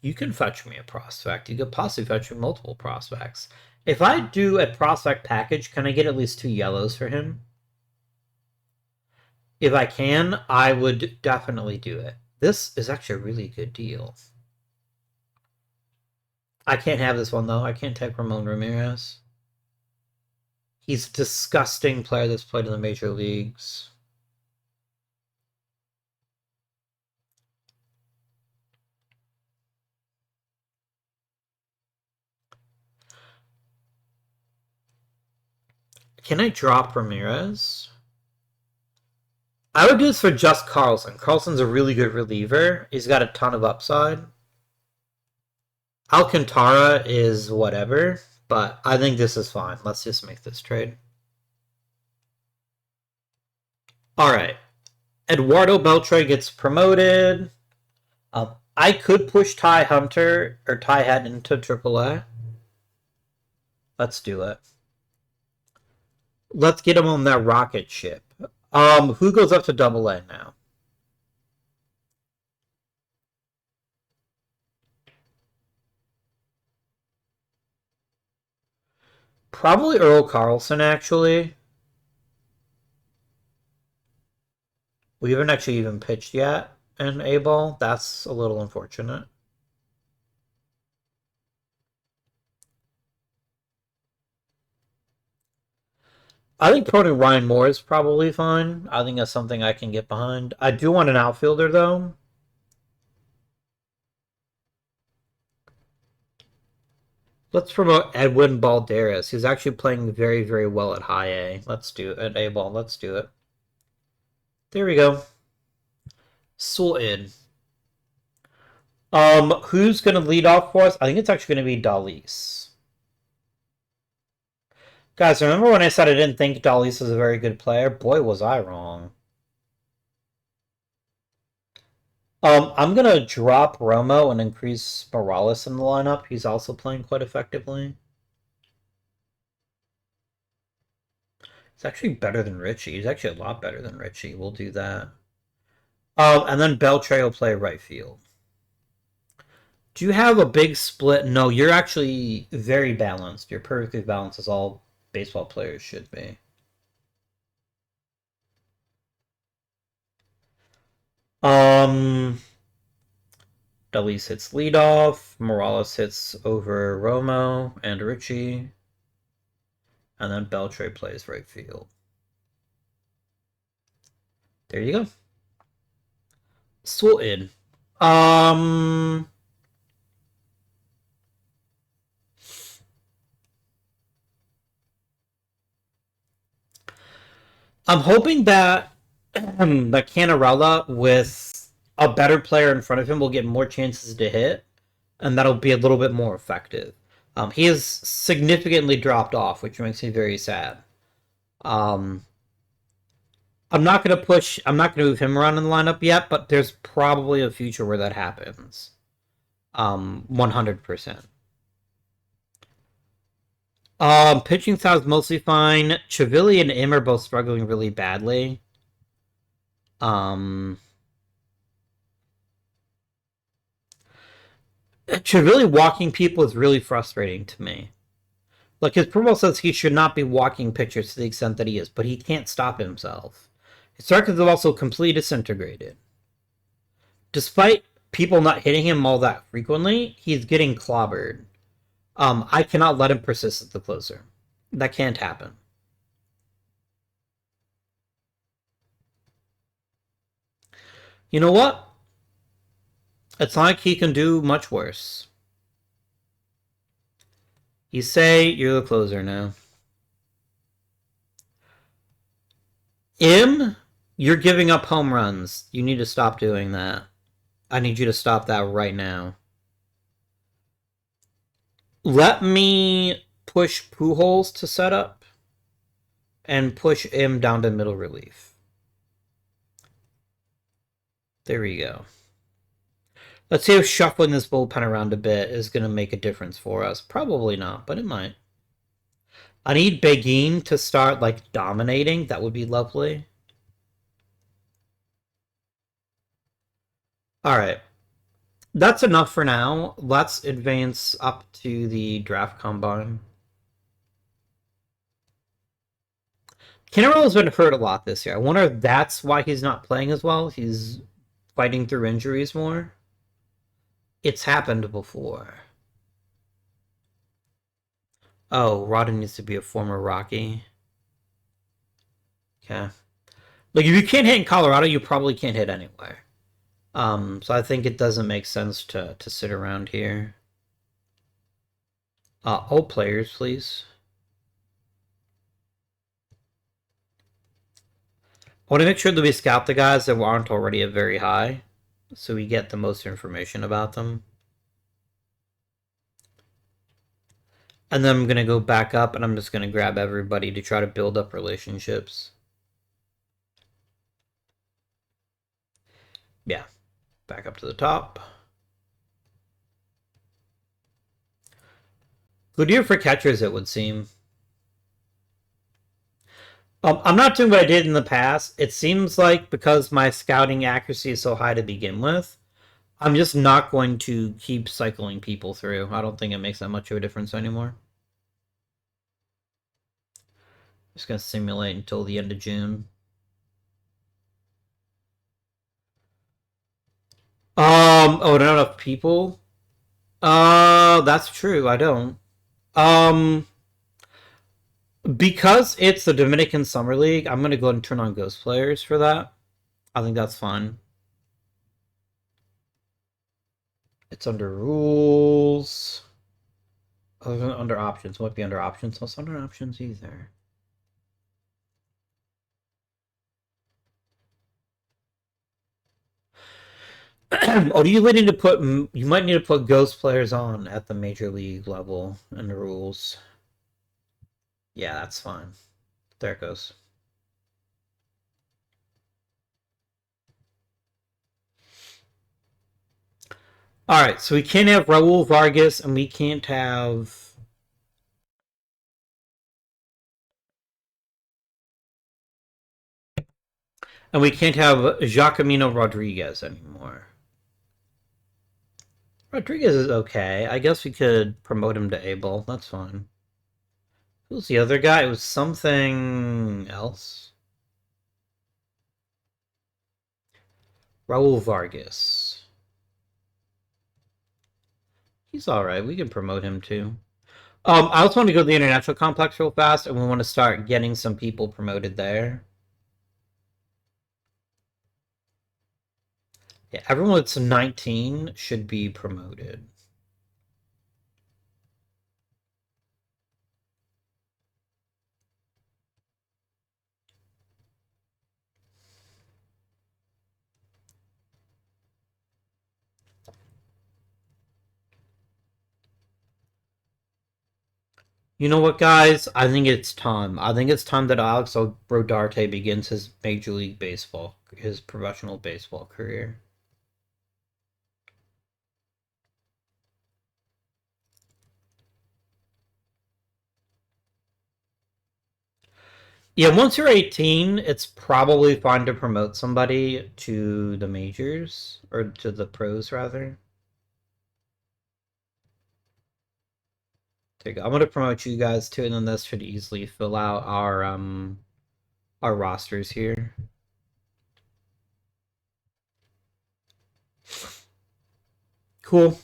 You can fetch me a prospect. You could possibly fetch me multiple prospects. If I do a prospect package, can I get at least 2 yellows for him? If I can, I would definitely do it. This is actually a really good deal. I can't have this one, though. I can't take Ramon Ramirez. He's a disgusting player that's played in the major leagues. Can I drop Ramirez? I would do this for just Carlson. Carlson's a really good reliever. He's got a ton of upside. Alcantara is whatever, but I think this is fine. Let's just make this trade. Alright. Eduardo Beltre gets promoted. I could push Ty Hunter or Ty Hatton into AAA. Let's do it. Let's get him on that rocket ship. Who goes up to AA now? Probably Earl Carlson, actually. We haven't actually even pitched yet in A-ball. That's a little unfortunate. I think promoting Ryan Moore is probably fine. I think that's something I can get behind. I do want an outfielder, though. Let's promote Edwin Balderas. He's actually playing very, very well at high A. Let's do it. At A-ball. Let's do it. There we go. Sorted. Who's going to lead off for us? I think it's actually going to be Dalis. Guys, remember when I said I didn't think Dalis was a very good player? Boy, was I wrong. I'm going to drop Romo and increase Morales in the lineup. He's also playing quite effectively. It's actually better than Richie. He's actually a lot better than Richie. We'll do that. And then Beltre will play right field. Do you have a big split? No, you're actually very balanced. You're perfectly balanced as all baseball players should be. Dalis hits leadoff. Morales hits over Romo and Richie. And then Beltre plays right field. There you go. Sorted. I'm hoping that that Canarella with a better player in front of him will get more chances to hit, and that'll be a little bit more effective. He has significantly dropped off, which makes me very sad. I'm not going to move him around in the lineup yet, but there's probably a future where that happens. 100%. Pitching sounds mostly fine. Chivilli and Im are both struggling really badly. Chivilli walking people is really frustrating to me. Like, his promo says he should not be walking pitchers to the extent that he is, but he can't stop himself. His circuits have also completely disintegrated. Despite people not hitting him all that frequently, he's getting clobbered. I cannot let him persist as the closer. That can't happen. You know what? It's not like he can do much worse. You say you're the closer now. You're giving up home runs. You need to stop doing that. I need you to stop that right now. Let me push Pujols to setup and push him down to middle relief. There we go. Let's see if shuffling this bullpen around a bit is going to make a difference for us. Probably not, but it might. I need Beguin to start, like, dominating. That would be lovely. Alright. That's enough for now. Let's advance up to the draft combine. Kinnerell's been hurt a lot this year. I wonder if that's why he's not playing as well. He's fighting through injuries more. It's happened before. Oh, Rodden needs to be a former Rocky. Okay. Like, if you can't hit in Colorado, you probably can't hit anywhere. So I think it doesn't make sense to sit around here. All players, please. I want to make sure that we scout the guys that aren't already at very high, so we get the most information about them. And then I'm going to go back up, and I'm just going to grab everybody to try to build up relationships. Yeah, back up to the top. Good year for catchers, it would seem. I'm not doing what I did in the past. It seems like because my scouting accuracy is so high to begin with, I'm just not going to keep cycling people through. I don't think it makes that much of a difference anymore. Just going to simulate until the end of June. Oh, not enough people? That's true. I don't. Because it's the Dominican Summer League, I'm going to go ahead and turn on Ghost Players for that. I think that's fine. It's under rules. Oh, under options. It might be under options. It's under options either. Oh, do you need to put? You might need to put Ghost Players on at the Major League level in the rules. Yeah, that's fine. There it goes. All right, so we can't have Raul Vargas, and we can't have. And we can't have Jacomino Rodriguez anymore. Rodriguez is okay. I guess we could promote him to Abel. That's fine. Who's the other guy? It was something else. Raul Vargas. He's alright. We can promote him too. I also want to go to the international complex real fast, and we want to start getting some people promoted there. Yeah, everyone that's 19 should be promoted. You know what, guys? I think it's time. I think it's time that Alex Brodarte begins his Major League Baseball, his professional baseball career. Yeah, once you're 18, it's probably fine to promote somebody to the majors, or to the pros, rather. There you go. I'm going to promote you guys too, and then this should easily fill out our rosters here. Cool.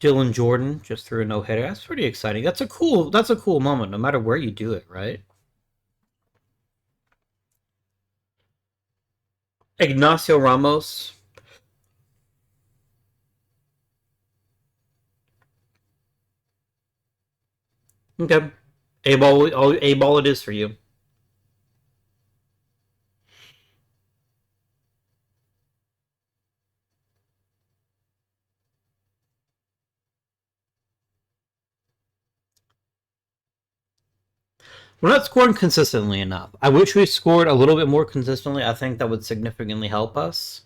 Dylan Jordan just threw a no-hitter. That's pretty exciting. That's a cool moment, no matter where you do it, right? Ignacio Ramos. Okay. A ball it is for you. We're not scoring consistently enough. I wish we scored a little bit more consistently. I think that would significantly help us.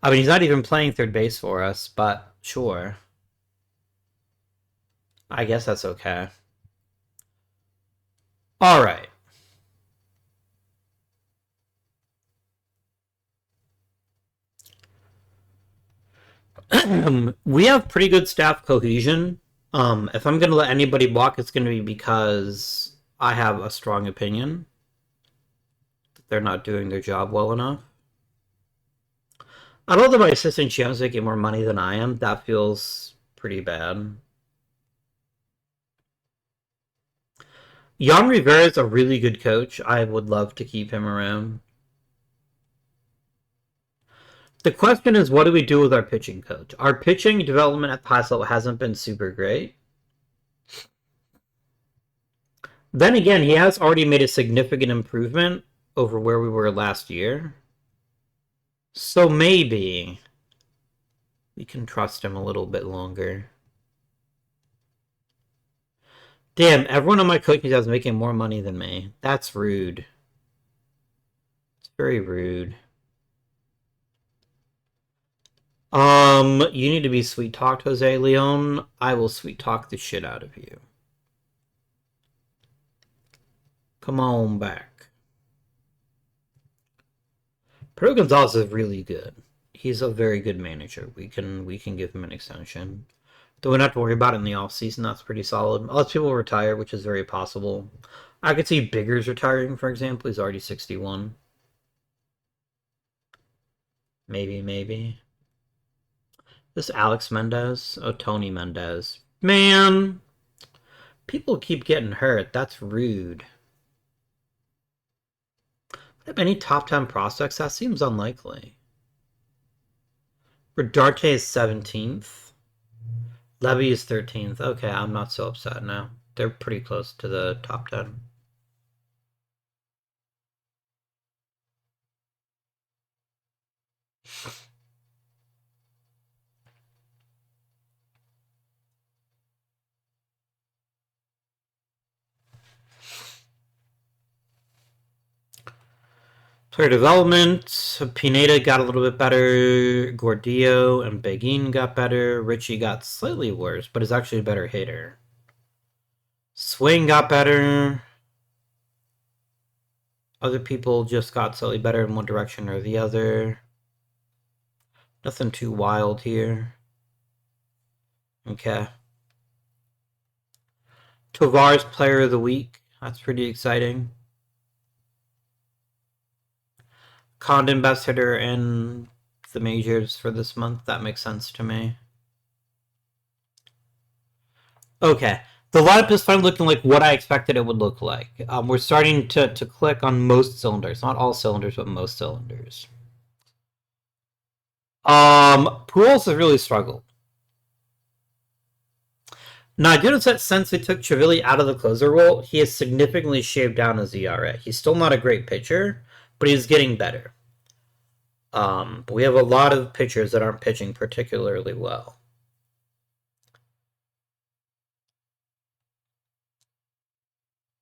I mean, he's not even playing third base for us, but sure. I guess that's okay. All right. We have pretty good staff cohesion. If I'm going to let anybody walk, it's going to be because I have a strong opinion that they're not doing their job well enough. I know that my assistant GM's making more money than I am. That feels pretty bad. Jan Rivera is a really good coach. I would love to keep him around. The question is, what do we do with our pitching coach? Our pitching development at the highest level hasn't been super great. Then again, he has already made a significant improvement over where we were last year. So maybe we can trust him a little bit longer. Damn, everyone on my coaching staff is making more money than me. That's rude. It's very rude. You need to be sweet talked, Jose Leon. I will sweet talk the shit out of you. Come on back. Pedro Gonzalez is really good. He's a very good manager. We can give him an extension. Don't have to worry about it in the offseason. That's pretty solid. Unless people retire, which is very possible. I could see Biggers retiring, for example. He's already 61. Maybe. This Alex Mendez? Oh, Tony Mendez. Man! People keep getting hurt. That's rude. Have any top 10 prospects? That seems unlikely. Rodarte is 17th. Levy is 13th. Okay, I'm not so upset now. They're pretty close to the top 10. Player development. Pineda got a little bit better. Gordillo and Beguin got better. Richie got slightly worse, but is actually a better hitter. Swing got better. Other people just got slightly better in one direction or the other. Nothing too wild here. Okay. Tovar's Player of the Week. That's pretty exciting. Condon best hitter in the majors for this month. That makes sense to me. Okay. The lineup is finally looking like what I expected it would look like. We're starting to click on most cylinders. Not all cylinders, but most cylinders. Pujols has really struggled. Now, I do notice that since we took Chivilli out of the closer role, he has significantly shaved down his ERA. He's still not a great pitcher, but he's getting better. But we have a lot of pitchers that aren't pitching particularly well.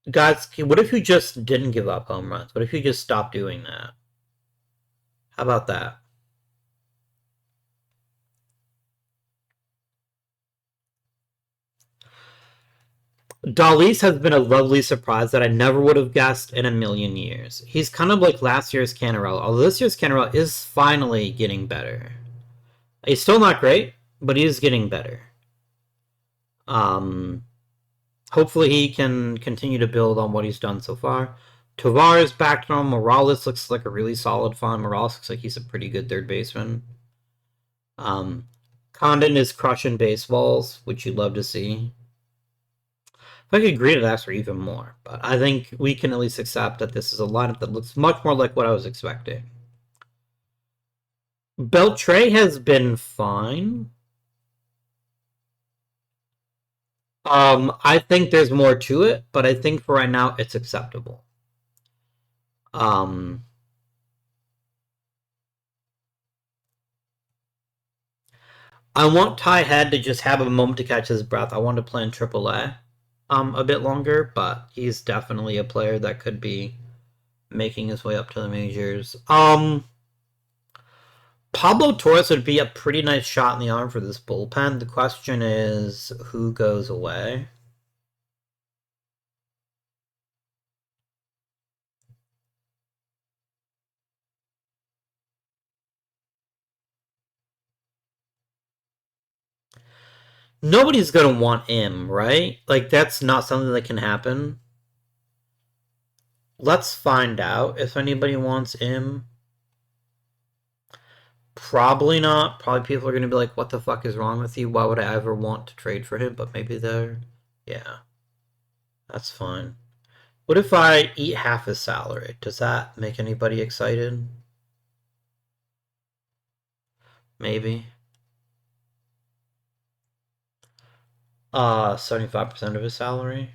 Guys, what if you just didn't give up home runs? What if you just stopped doing that? How about that? Dalis has been a lovely surprise that I never would have guessed in a million years. He's kind of like last year's Canarella, although this year's Canarella is finally getting better. He's still not great, but he is getting better. Hopefully he can continue to build on what he's done so far. Tovar is back to him. Morales looks like a really solid find. Morales looks like he's a pretty good third baseman. Condon is crushing baseballs, which you'd love to see. I could agree to that for even more, but I think we can at least accept that this is a lineup that looks much more like what I was expecting. Beltre has been fine. I think there's more to it, but I think for right now it's acceptable. I want Ty Head to just have a moment to catch his breath. I want to play in AAA a bit longer, but he's definitely a player that could be making his way up to the majors. Pablo Torres would be a pretty nice shot in the arm for this bullpen. The question is who goes away. Nobody's gonna want him, right? Like that's not something that can happen. Let's find out if anybody wants him. Probably not. Probably people are gonna be like, "What the fuck is wrong with you? Why would I ever want to trade for him?" But maybe they're, yeah, that's fine. What if I eat half his salary? Does that make anybody excited? Maybe. 75% of his salary.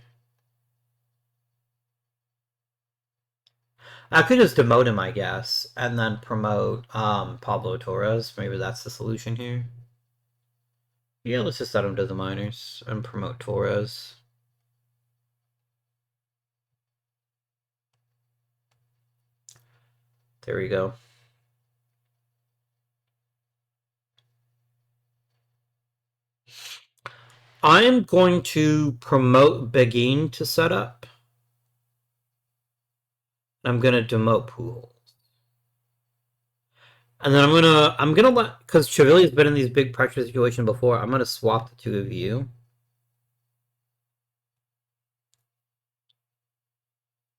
I could just demote him, I guess, and then promote Pablo Torres. Maybe that's the solution here. Yeah, let's just set him to the minors and promote Torres. There we go. I am going to promote Begin to set up. I'm gonna demote Pujols. And then I'm gonna let, because Chivilli's been in these big pressure situations before, I'm gonna swap the two of you.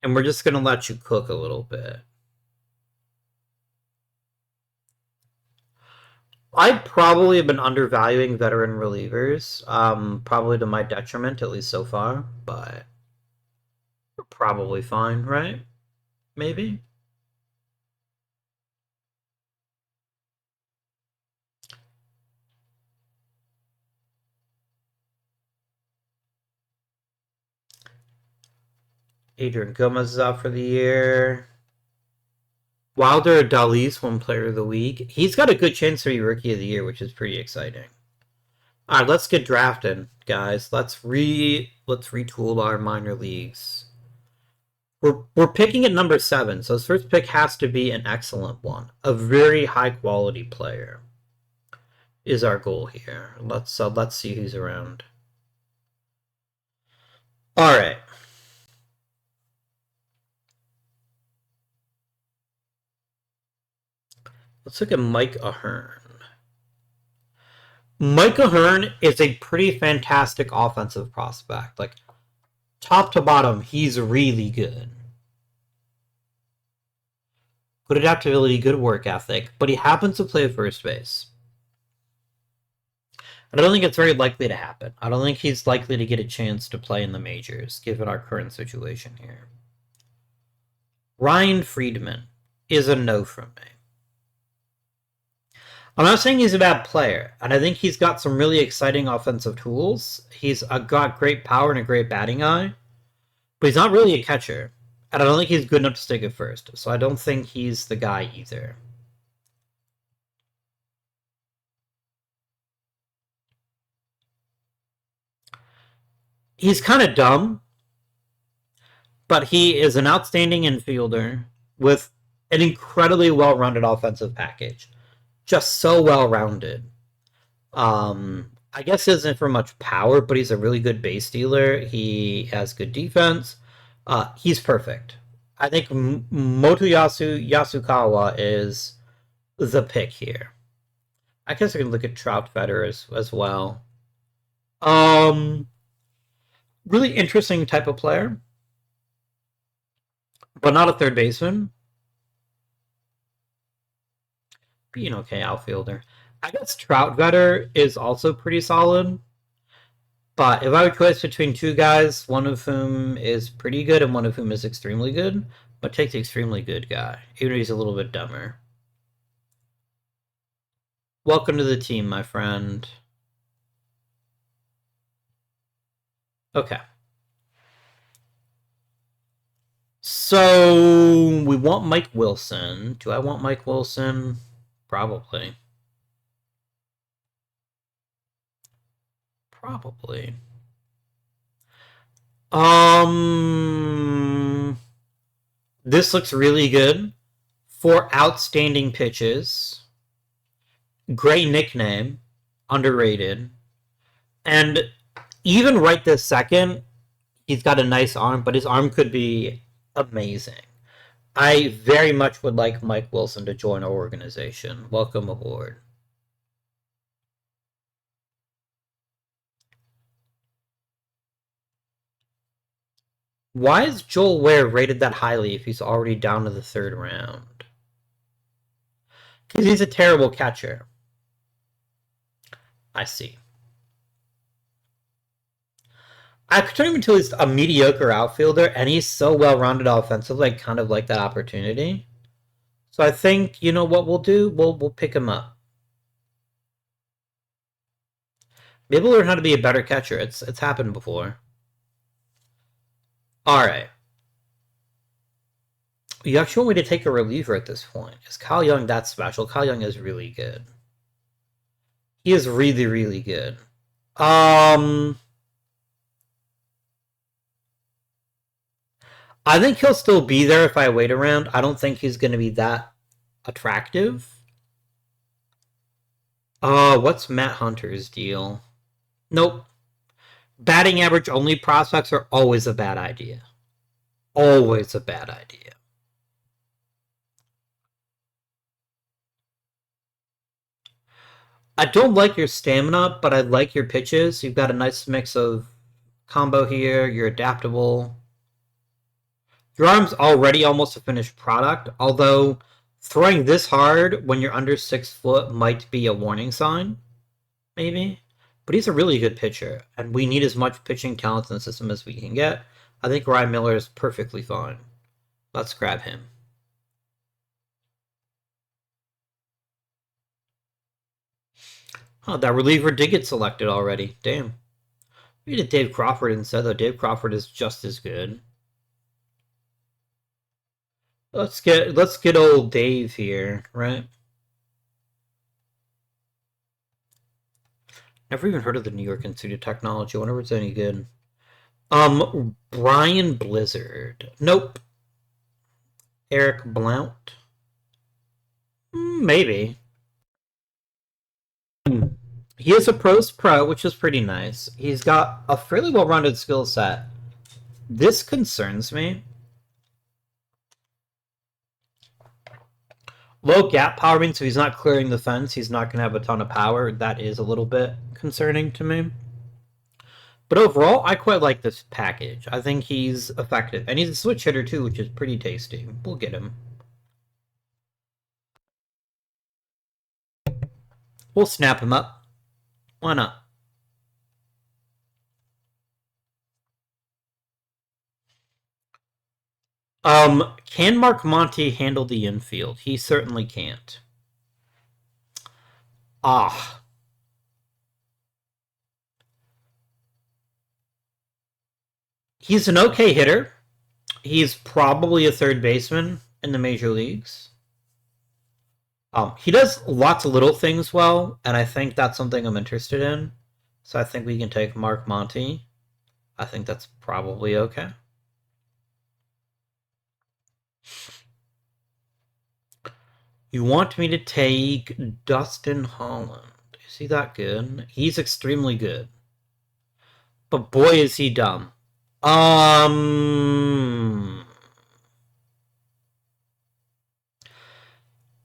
And we're just gonna let you cook a little bit. I probably have been undervaluing veteran relievers, probably to my detriment, at least so far, but we're probably fine, right? Maybe? Adrian Gomez is out for the year. Wilder Dalis won Player of the Week. He's got a good chance to be Rookie of the Year, which is pretty exciting. All right, let's get drafted, guys. Let's retool our minor leagues. We're picking at number 7, so his first pick has to be an excellent one, a very high quality player. Is our goal here. Let's see who's around. All right. Let's look at Mike Ahern. Mike Ahern is a pretty fantastic offensive prospect. Like, top to bottom, he's really good. Good adaptability, good work ethic, but he happens to play first base. I don't think it's very likely to happen. I don't think he's likely to get a chance to play in the majors, given our current situation here. Ryan Friedman is a no from me. I'm not saying he's a bad player, and I think he's got some really exciting offensive tools. He's got great power and a great batting eye, but he's not really a catcher, and I don't think he's good enough to stick at first, so I don't think he's the guy either. He's kind of dumb, but he is an outstanding infielder with an incredibly well-rounded offensive package. Just so well-rounded. I guess he doesn't for much power, but he's a really good base stealer. He has good defense. He's perfect. I think Motoyasu Yasukawa is the pick here. I guess I can look at Troutvetter as well. Really interesting type of player, but not a third baseman. Being okay outfielder. I guess Troutvetter is also pretty solid. But if I would choose between two guys, one of whom is pretty good and one of whom is extremely good, but take the extremely good guy, even if he's a little bit dumber. Welcome to the team, my friend. Okay. So we want Mike Wilson. Do I want Mike Wilson? Probably. Probably. This looks really good. 4 outstanding pitches. Great nickname. Underrated. And even right this second, he's got a nice arm, but his arm could be amazing. I very much would like Mike Wilson to join our organization. Welcome aboard. Why is Joel Ware rated that highly if he's already down to the 3rd round? Because he's a terrible catcher. I see. I could turn him into a mediocre outfielder, and he's so well-rounded offensively, I kind of like that opportunity. So I think, you know what we'll do? We'll pick him up. Maybe we'll learn how to be a better catcher. It's happened before. Alright. You actually want me to take a reliever at this point. Is Kyle Young that special? Kyle Young is really good. He is really, really good. I think he'll still be there if I wait around. I don't think he's going to be that attractive. What's Matt Hunter's deal? Nope. Batting average only prospects are always a bad idea. Always a bad idea. I don't like your stamina, but I like your pitches. You've got a nice mix of combo here. You're adaptable. Your arm's already almost a finished product, although throwing this hard when you're under 6 foot might be a warning sign, maybe. But he's a really good pitcher, and we need as much pitching talent in the system as we can get. I think Ryan Miller is perfectly fine. Let's grab him. Oh, that reliever did get selected already. Damn. We did Dave Crawford instead, though. Dave Crawford is just as good. Let's get old Dave here, right? Never even heard of the New York Institute of Technology. I wonder if it's any good. Brian Blizzard. Nope. Eric Blount. Maybe. He is a pros pro, which is pretty nice. He's got a fairly well-rounded skill set. This concerns me. Low gap power means if he's not clearing the fence, he's not going to have a ton of power. That is a little bit concerning to me. But overall, I quite like this package. I think he's effective. And he's a switch hitter too, which is pretty tasty. We'll get him. We'll snap him up. Why not? Can Mark Monty handle the infield? He certainly can't. Ah. He's an okay hitter. He's probably a third baseman in the major leagues. He does lots of little things well, and I think that's something I'm interested in. So I think we can take Mark Monty. I think that's probably okay. You want me to take Dustin Holland. Is he that good? He's extremely good. But boy, is he dumb.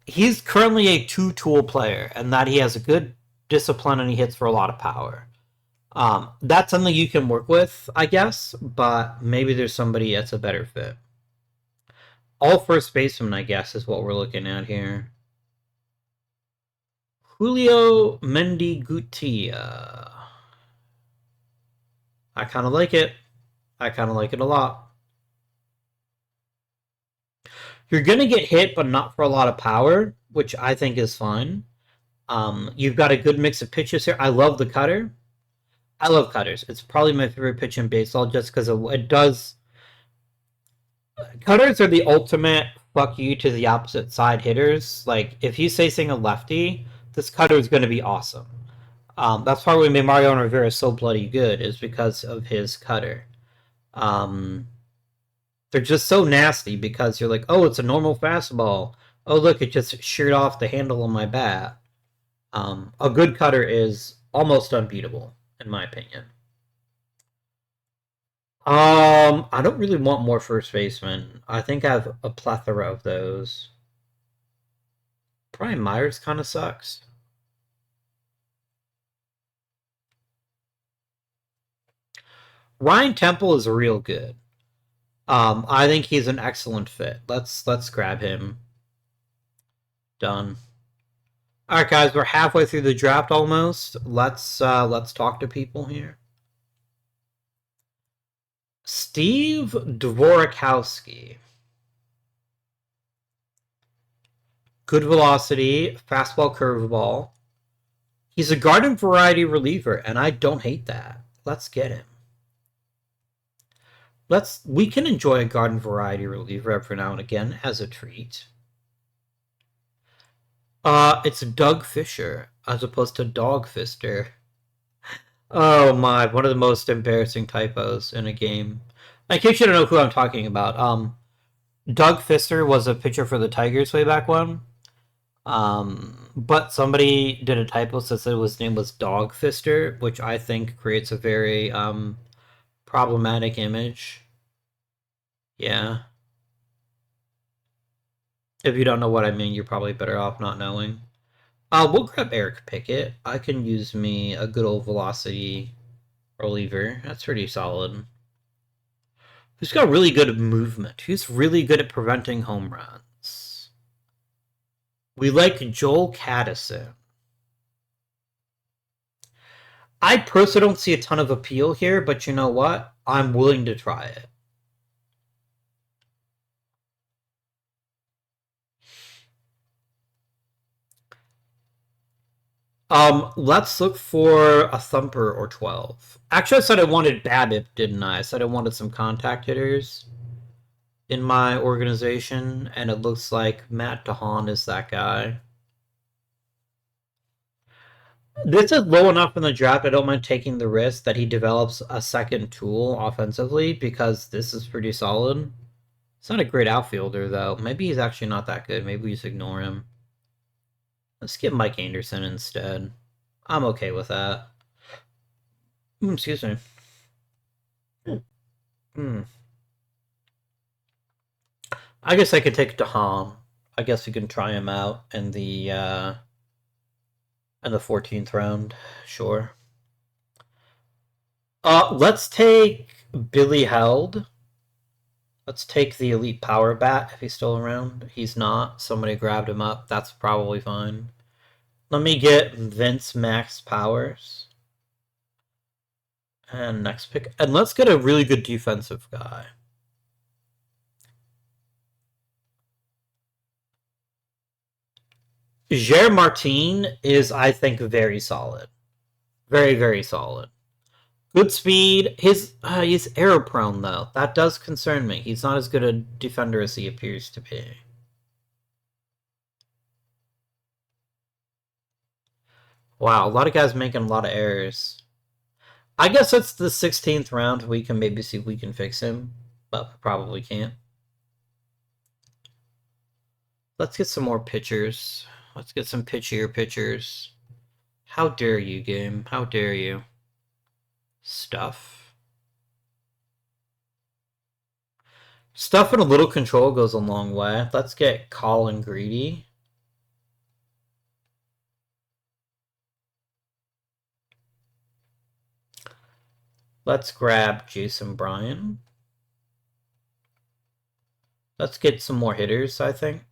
He's currently a 2-tool player, and that he has a good discipline and he hits for a lot of power. That's something you can work with, I guess, but maybe there's somebody that's a better fit. All first baseman, I guess, is what we're looking at here. Julio Mendigutia. I kind of like it. I kind of like it a lot. You're going to get hit, but not for a lot of power, which I think is fine. You've got a good mix of pitches here. I love the cutter. I love cutters. It's probably my favorite pitch in baseball just because it does. Cutters are the ultimate fuck you to the opposite side hitters. Like, if he's facing a lefty, this cutter is going to be awesome. That's why we made Mariano Rivera so bloody good, is because of his cutter. They're just so nasty because you're like, oh, it's a normal fastball. Oh, look, it just sheared off the handle on my bat. A good cutter is almost unbeatable, in my opinion. I don't really want more first basemen. I think I have a plethora of those. Brian Myers kind of sucks. Ryan Temple is real good. I think he's an excellent fit. Let's grab him. Done. All right, guys, we're halfway through the draft almost. Let's talk to people here. Steve Dvorakowski. Good velocity, fastball, curveball. He's a garden variety reliever, and I don't hate that. Let's get him. We can enjoy a garden variety reliever every now and again as a treat. It's Doug Fisher as opposed to Dog Fister. Oh my, one of the most embarrassing typos in a game. In case you don't know who I'm talking about, Doug Fister was a pitcher for the Tigers way back when. But somebody did a typo that said his name was Dog Fister, which I think creates a very problematic image. Yeah. If you don't know what I mean, you're probably better off not knowing. We'll grab Eric Pickett. I can use me a good old velocity reliever. That's pretty solid. Who's got really good movement? Who's really good at preventing home runs? We like Joel Caddison. I personally don't see a ton of appeal here, but you know what? I'm willing to try it. Let's look for a thumper or 12. Actually, I said I wanted BABIP, didn't I? I said I wanted some contact hitters in my organization, and it looks like Matt DeHaan is that guy. This is low enough in the draft, I don't mind taking the risk that he develops a second tool offensively, because this is pretty solid. He's not a great outfielder, though. Maybe he's actually not that good. Maybe we just ignore him. Let's get Mike Anderson instead. I'm okay with that. Excuse me. Hmm. I guess I could take DeHaan. I guess we can try him out in the 14th round. Sure. Let's take Billy Held. Let's take the Elite Power Bat if he's still around. He's not. Somebody grabbed him up. That's probably fine. Let me get Vince Max Powers. And next pick. And let's get a really good defensive guy. Jer Martin is, I think, very solid. Very, very solid. Good speed. He's error prone, though. That does concern me. He's not as good a defender as he appears to be. Wow, a lot of guys making a lot of errors. I guess it's the 16th round. We can maybe see if we can fix him, but we probably can't. Let's get some more pitchers. Let's get some pitchier pitchers. How dare you, game? How dare you? Stuff. Stuff and a little control goes a long way. Let's get Colin Greedy. Let's grab Jason Bryan. Let's get some more hitters, I think.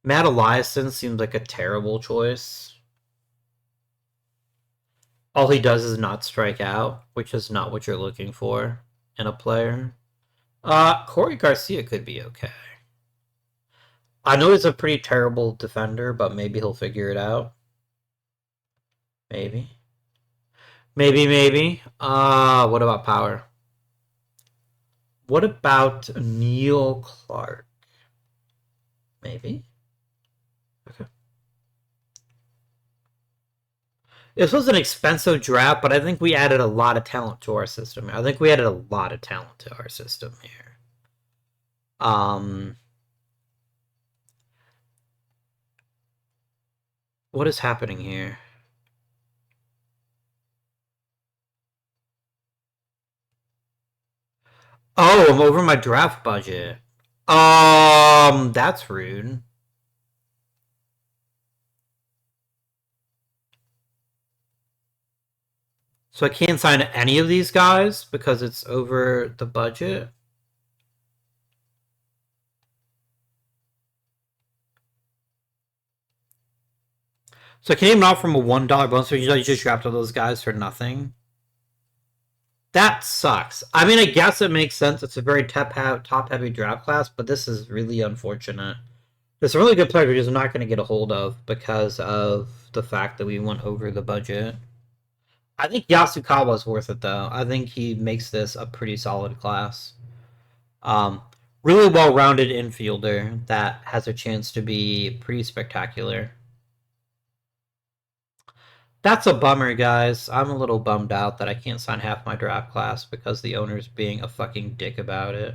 Matt Eliason seems like a terrible choice. All he does is not strike out, which is not what you're looking for in a player. Corey Garcia could be okay. I know he's a pretty terrible defender, but maybe he'll figure it out. Maybe. Maybe. What about power? What about Neil Clark? Maybe. Okay. This was an expensive draft, but I think we added a lot of talent to our system. I think we added a lot of talent to our system here. What is happening here? Oh, I'm over my draft budget. That's rude. So I can't sign any of these guys because it's over the budget. So I can't even offer him a $1 bonus, so you just draft all those guys for nothing. That sucks. I mean, I guess it makes sense. It's a very top-heavy draft class, but this is really unfortunate. There's a really good player we're just not going to get a hold of because of the fact that we went over the budget. I think Yasukawa is worth it, though. I think he makes this a pretty solid class. Really well-rounded infielder that has a chance to be pretty spectacular. That's a bummer, guys. I'm a little bummed out that I can't sign half my draft class because the owner's being a fucking dick about it.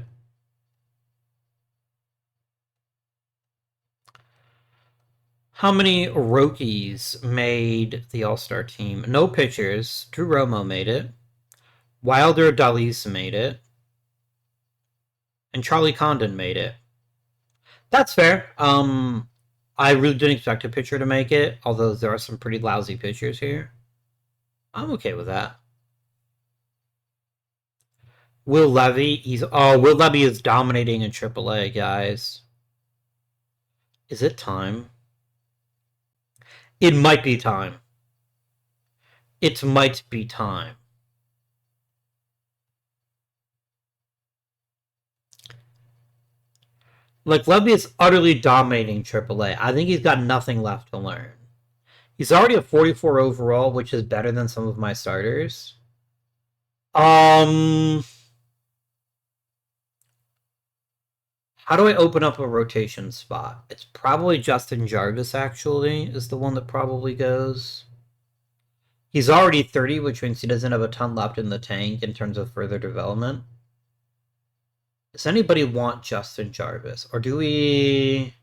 How many Rockies made the All-Star team? No pitchers. Drew Romo made it. Wilder Dalis made it. And Charlie Condon made it. That's fair. I really didn't expect a pitcher to make it, although there are some pretty lousy pitchers here. I'm okay with that. Will Levy, Will Levy is dominating in AAA, guys. Is it time? It might be time. It might be time. Like, Levy is utterly dominating AAA. I think he's got nothing left to learn. He's already a 44 overall, which is better than some of my starters. How do I open up a rotation spot? It's probably Justin Jarvis, actually, is the one that probably goes. He's already 30, which means he doesn't have a ton left in the tank in terms of further development. Does anybody want Justin Jarvis? Or do we...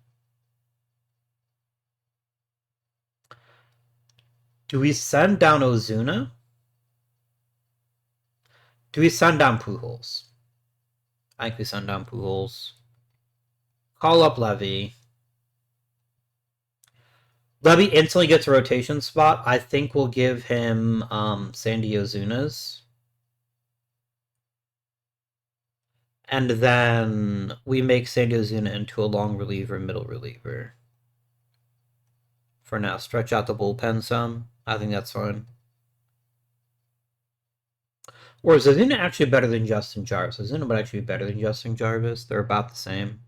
Do we send down Ozuna? Do we send down Pujols? I think we send down Pujols. Call up Levy. Levy instantly gets a rotation spot. I think we'll give him Sandy Ozuna's. And then we make Sandy Ozuna into a long reliever, middle reliever. For now, stretch out the bullpen some. I think that's fine. Or is Ozuna actually better than Justin Jarvis? Ozuna would actually be better than Justin Jarvis. They're about the same.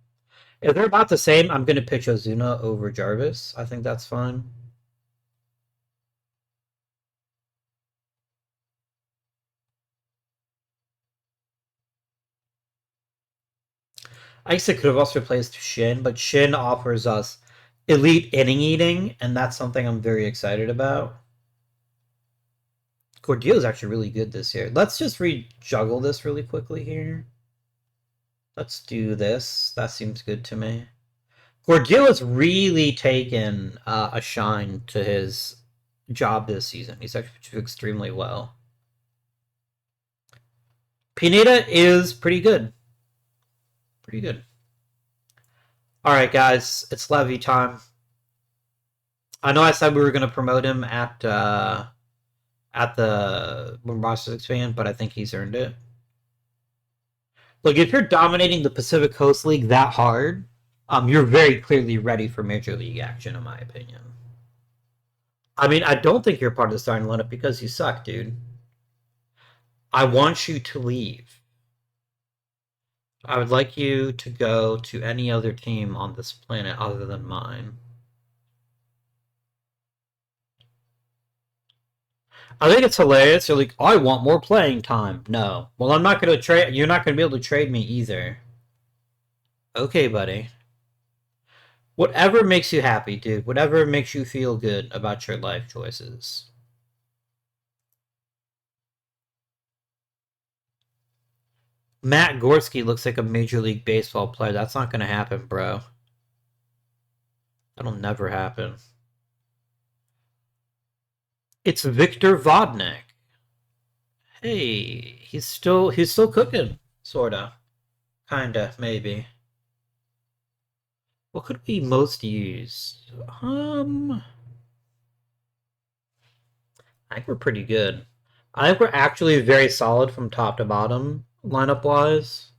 If they're about the same, I'm going to pitch Ozuna over Jarvis. I think that's fine. I guess it could have also replaced Shin, but Shin offers us elite inning eating, and that's something I'm very excited about. Cordelia is actually really good this year. Let's just rejuggle this really quickly here. Let's do this. That seems good to me. Cordella's really taken a shine to his job this season. He's actually doing extremely well. Pineda is pretty good. Pretty good. Alright, guys. It's Levy time. I know I said we were going to promote him at the when rosters expand, but I think he's earned it. Look, if you're dominating the Pacific Coast League that hard, You're very clearly ready for Major League action, in my opinion. I mean, I don't think you're part of the starting lineup because you suck, dude. I want you to leave. I would like you to go to any other team on this planet other than mine. I think it's hilarious. You're like, I want more playing time. No. Well, I'm not going to trade. You're not going to be able to trade me either. Okay, buddy. Whatever makes you happy, dude. Whatever makes you feel good about your life choices. Matt Gorski looks like a Major League Baseball player. That's not going to happen, bro. That'll never happen. It's Victor Vodnik. Hey, he's still cooking, sorta, kinda, maybe. What could we most use? I think we're pretty good. I think we're actually very solid from top to bottom, lineup wise.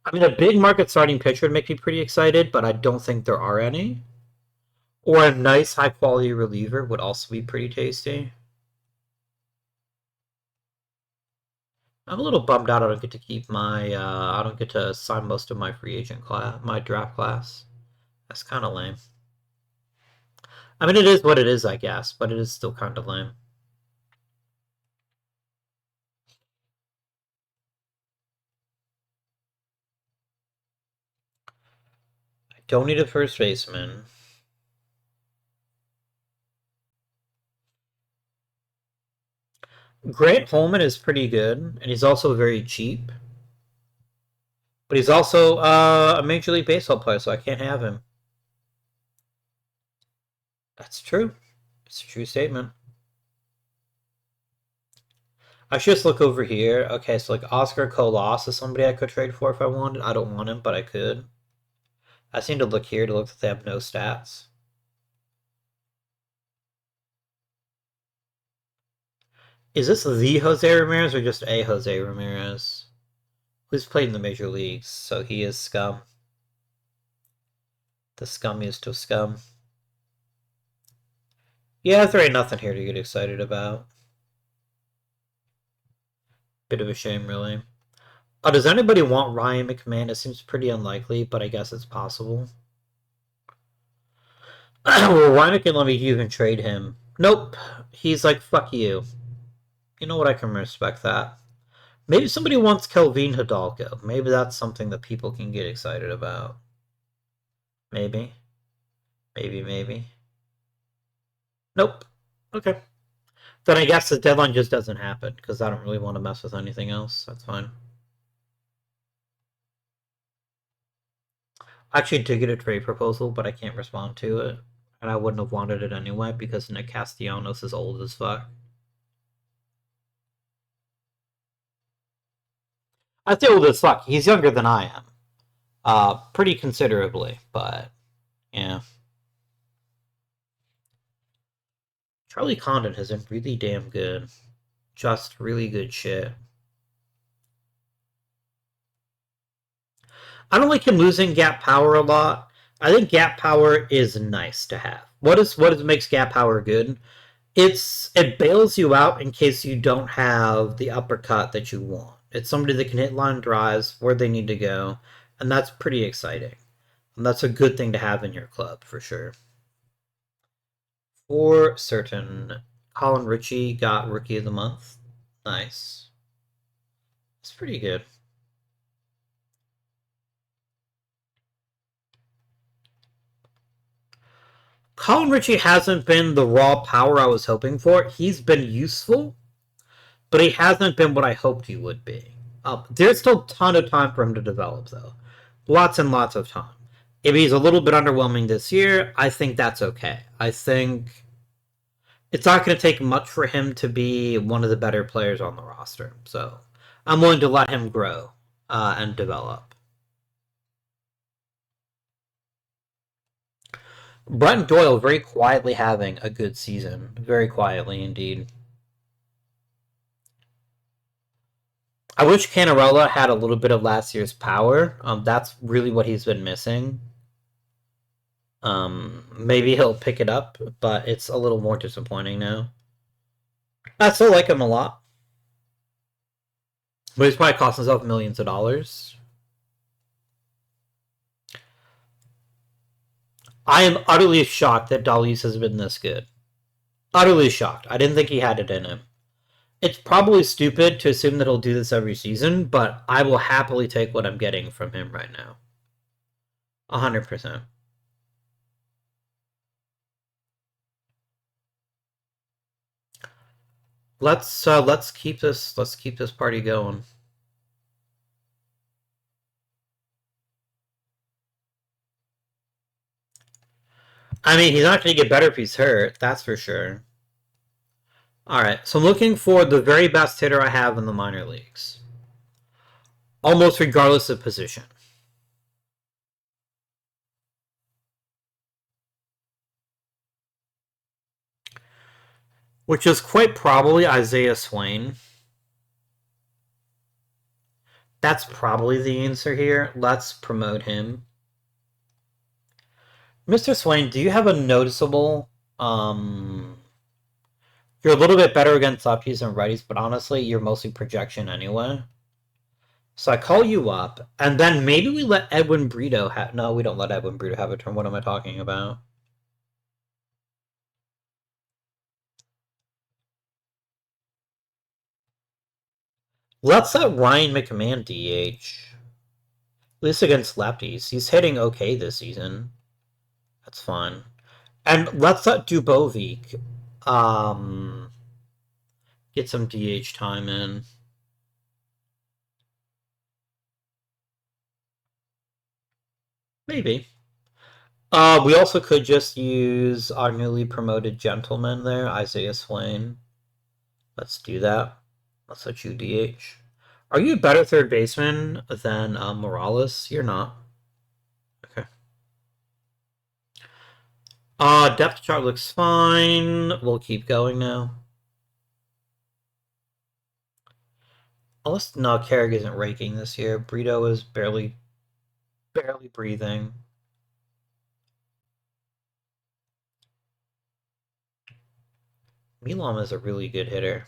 I mean, a big market starting pitcher would make me pretty excited, but I don't think there are any. Or a nice high quality reliever would also be pretty tasty. I'm a little bummed out I don't get to keep my, I don't get to sign most of my free agent class, my draft class. That's kind of lame. I mean, it is what it is, I guess, but it is still kind of lame. I don't need a first baseman. Grant Holman is pretty good, and he's also very cheap. But he's also a Major League Baseball player, so I can't have him. That's true. It's a true statement. I should just look over here. Okay, so like Oscar Colas is somebody I could trade for if I wanted. I don't want him, but I could. I seem to look here to look that they have no stats. Is this the Jose Ramirez or just a Jose Ramirez? Who's played in the major leagues, so he is scum. The scummiest of scum. Yeah, there ain't nothing here to get excited about. Bit of a shame, really. Does anybody want Ryan McMahon? It seems pretty unlikely, but I guess it's possible. Well, Ryan McMahon, let me even trade him. Nope. He's like, fuck you. You know what? I can respect that. Maybe somebody wants Kelvin Hidalgo. Maybe that's something that people can get excited about. Maybe. Maybe. Nope. Okay. Then I guess the deadline just doesn't happen, because I don't really want to mess with anything else. That's fine. I actually did get a trade proposal, but I can't respond to it. And I wouldn't have wanted it anyway, because Nick Castellanos is old as fuck. I say old as fuck. He's younger than I am. Pretty considerably, but yeah. Charlie Condon has been really damn good. Just really good shit. I don't like him losing gap power a lot. I think gap power is nice to have. What makes gap power good? It bails you out in case you don't have the uppercut that you want. It's somebody that can hit line drives where they need to go, and that's pretty exciting. And that's a good thing to have in your club for sure. For certain, Colin Ritchie got Rookie of the Month. Nice. It's pretty good. Colin Ritchie hasn't been the raw power I was hoping for. He's been useful, but he hasn't been what I hoped he would be. There's still a ton of time for him to develop, though. Lots and lots of time. If he's a little bit underwhelming this year, I think that's okay. I think it's not going to take much for him to be one of the better players on the roster. So I'm willing to let him grow and develop. Brent Doyle very quietly having a good season. Very quietly indeed. I wish Canarella had a little bit of last year's power. That's really what he's been missing. Maybe he'll pick it up, but it's a little more disappointing now. I still like him a lot, but he's probably cost himself millions of dollars. I am utterly shocked that Dalis has been this good. Utterly shocked. I didn't think he had it in him. It's probably stupid to assume that he'll do this every season, but I will happily take what I'm getting from him right now. 100%. Let's keep this party going. I mean, he's not going to get better if he's hurt, that's for sure. Alright, so I'm looking for the very best hitter I have in the minor leagues. Almost regardless of position. Which is quite probably Isaiah Swain. That's probably the answer here. Let's promote him. Mr. Swain, do you have a noticeable... You're a little bit better against lefties and righties, but honestly, you're mostly projection anyway. So I call you up, and then maybe we let Edwin Brito have... No, we don't let Edwin Brito have a turn. What am I talking about? Let's let Ryan McMahon DH. At least against lefties. He's hitting okay this season. That's fine. And let's let Dubovik get some DH time in. Maybe. We also could just use our newly promoted gentleman there, Isaiah Swain. Let's do that. Let's let you DH. Are you a better third baseman than Morales? You're not. Okay. Depth chart looks fine. We'll keep going now. Unless, no, Carrick isn't raking this year. Brito is barely breathing. Milam is a really good hitter.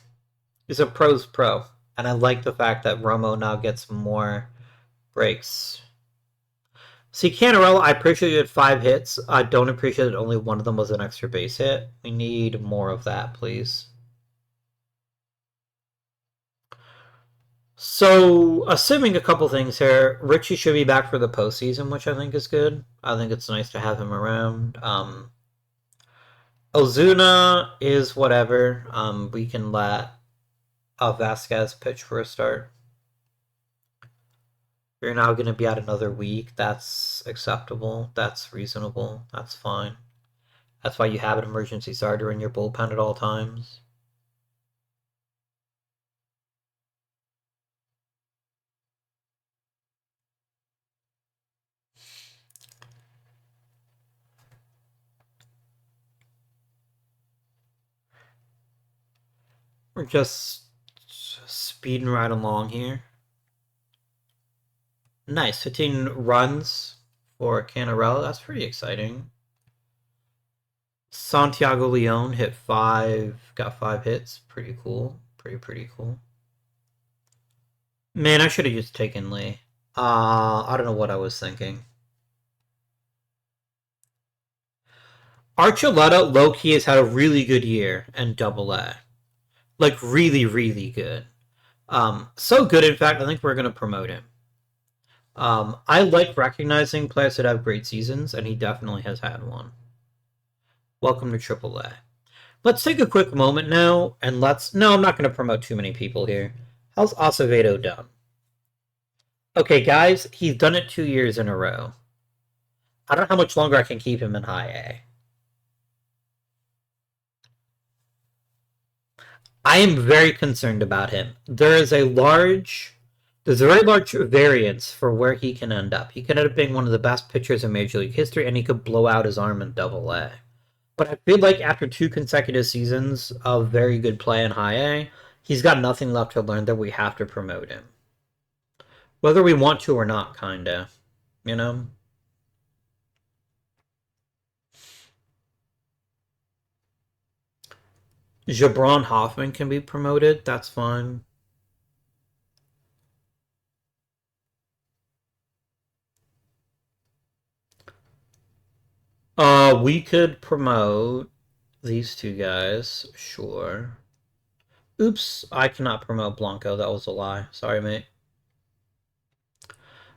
He's a pro's pro. And I like the fact that Romo now gets more breaks. See, Canarella, I appreciate you had 5 hits. I don't appreciate that only one of them was an extra base hit. We need more of that, please. So, assuming a couple things here, Richie should be back for the postseason, which I think is good. I think it's nice to have him around. Ozuna is whatever. We can let Vasquez pitch for a start. You're now going to be out another week. That's acceptable. That's reasonable. That's fine. That's why you have an emergency starter in your bullpen at all times. We're just speeding right along here. Nice, 15 runs for Canarella. That's pretty exciting. Santiago Leon hit 5, got 5 hits. Pretty cool. Pretty cool. Man, I should have just taken Lee. I don't know what I was thinking. Archuleta, low-key, has had a really good year in Double-A. Like, really good. So good, in fact, I think we're going to promote him. I like recognizing players that have great seasons, and he definitely has had one. Welcome to AAA. Let's take a quick moment now, and let's... No, I'm not going to promote too many people here. How's Acevedo done? Okay, guys, he's done it 2 years in a row. I don't know how much longer I can keep him in high A. I am very concerned about him. There's a very large variance for where he can end up. He could end up being one of the best pitchers in Major League history, and he could blow out his arm in Double-A. But I feel like after 2 consecutive seasons of very good play in high A, he's got nothing left to learn that we have to promote him. Whether we want to or not, kinda. You know? Jabron Hoffman can be promoted. That's fine. We could promote these two guys. Sure. Oops, I cannot promote Blanco. That was a lie. Sorry, mate.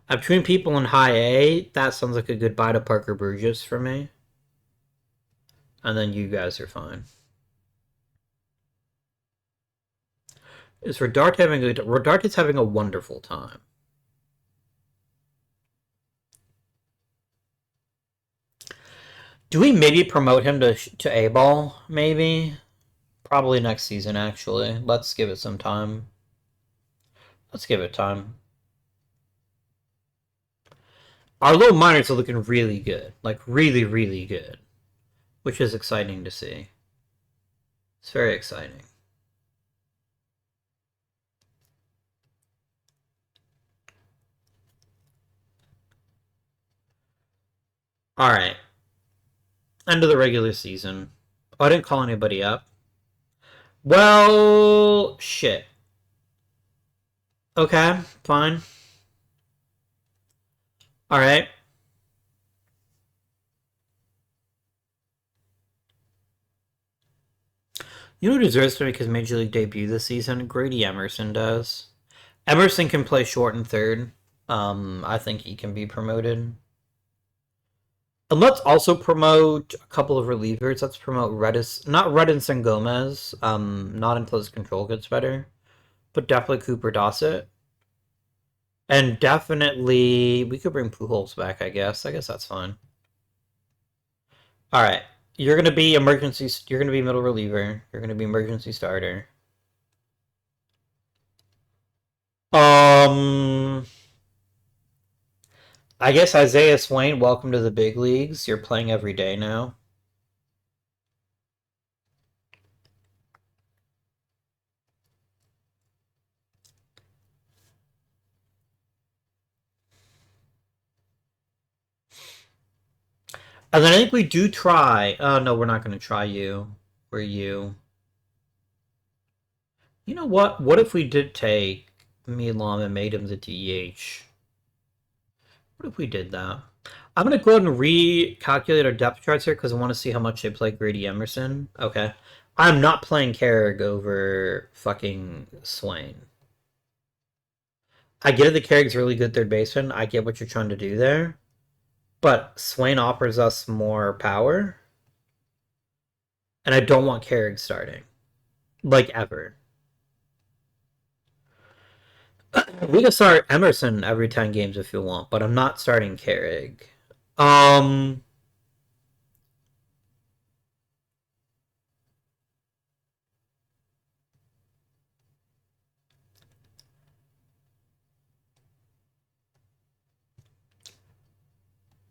Between people in high A, that sounds like a goodbye to Parker Burgess for me. And then you guys are fine. Is Rodart having a Rodart is having a wonderful time. Do we maybe promote him to A ball? Maybe. Probably next season, actually. Let's give it some time. Let's give it time. Our low minors are looking really good. Like, really, really good. Which is exciting to see. It's very exciting. Alright. End of the regular season. Oh, I didn't call anybody up. Well, shit. Okay, fine. Alright. You know who deserves to make his Major League debut this season? Grady Emerson does. Emerson can play short and third. I think he can be promoted. And let's also promote a couple of relievers. Let's promote not Redinson Gomez. Not until his control gets better, but definitely Cooper Dossett. And definitely, we could bring Pujols back, I guess. I guess that's fine. All right. You're going to be emergency. You're going to be middle reliever. You're going to be emergency starter. I guess Isaiah Swain, welcome to the big leagues. You're playing every day now. And then I think we do try. Oh, no, we're not going to try you. We're you. You know what? What if we did take Milam and made him the DH? What if we did that? I'm going to go ahead and recalculate our depth charts here because I want to see how much they play Grady Emerson. Okay. I'm not playing Carrick over fucking Swain. I get it, the Carrick's really good third baseman. I get what you're trying to do there. But Swain offers us more power. And I don't want Carrick starting. Like, ever. We can start Emerson every 10 games if you want, but I'm not starting Carrick.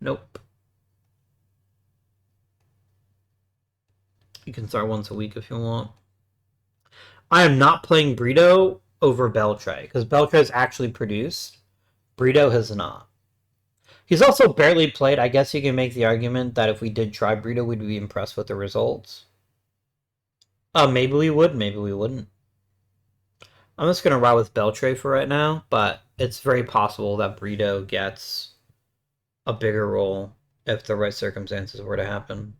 Nope. You can start once a week if you want. I am not playing Brito over Beltre, because Beltre has actually produced. Brito has not. He's also barely played. I guess you can make the argument that if we did try Brito, we'd be impressed with the results. Maybe we would, maybe we wouldn't. I'm just going to ride with Beltre for right now, but it's very possible that Brito gets a bigger role if the right circumstances were to happen.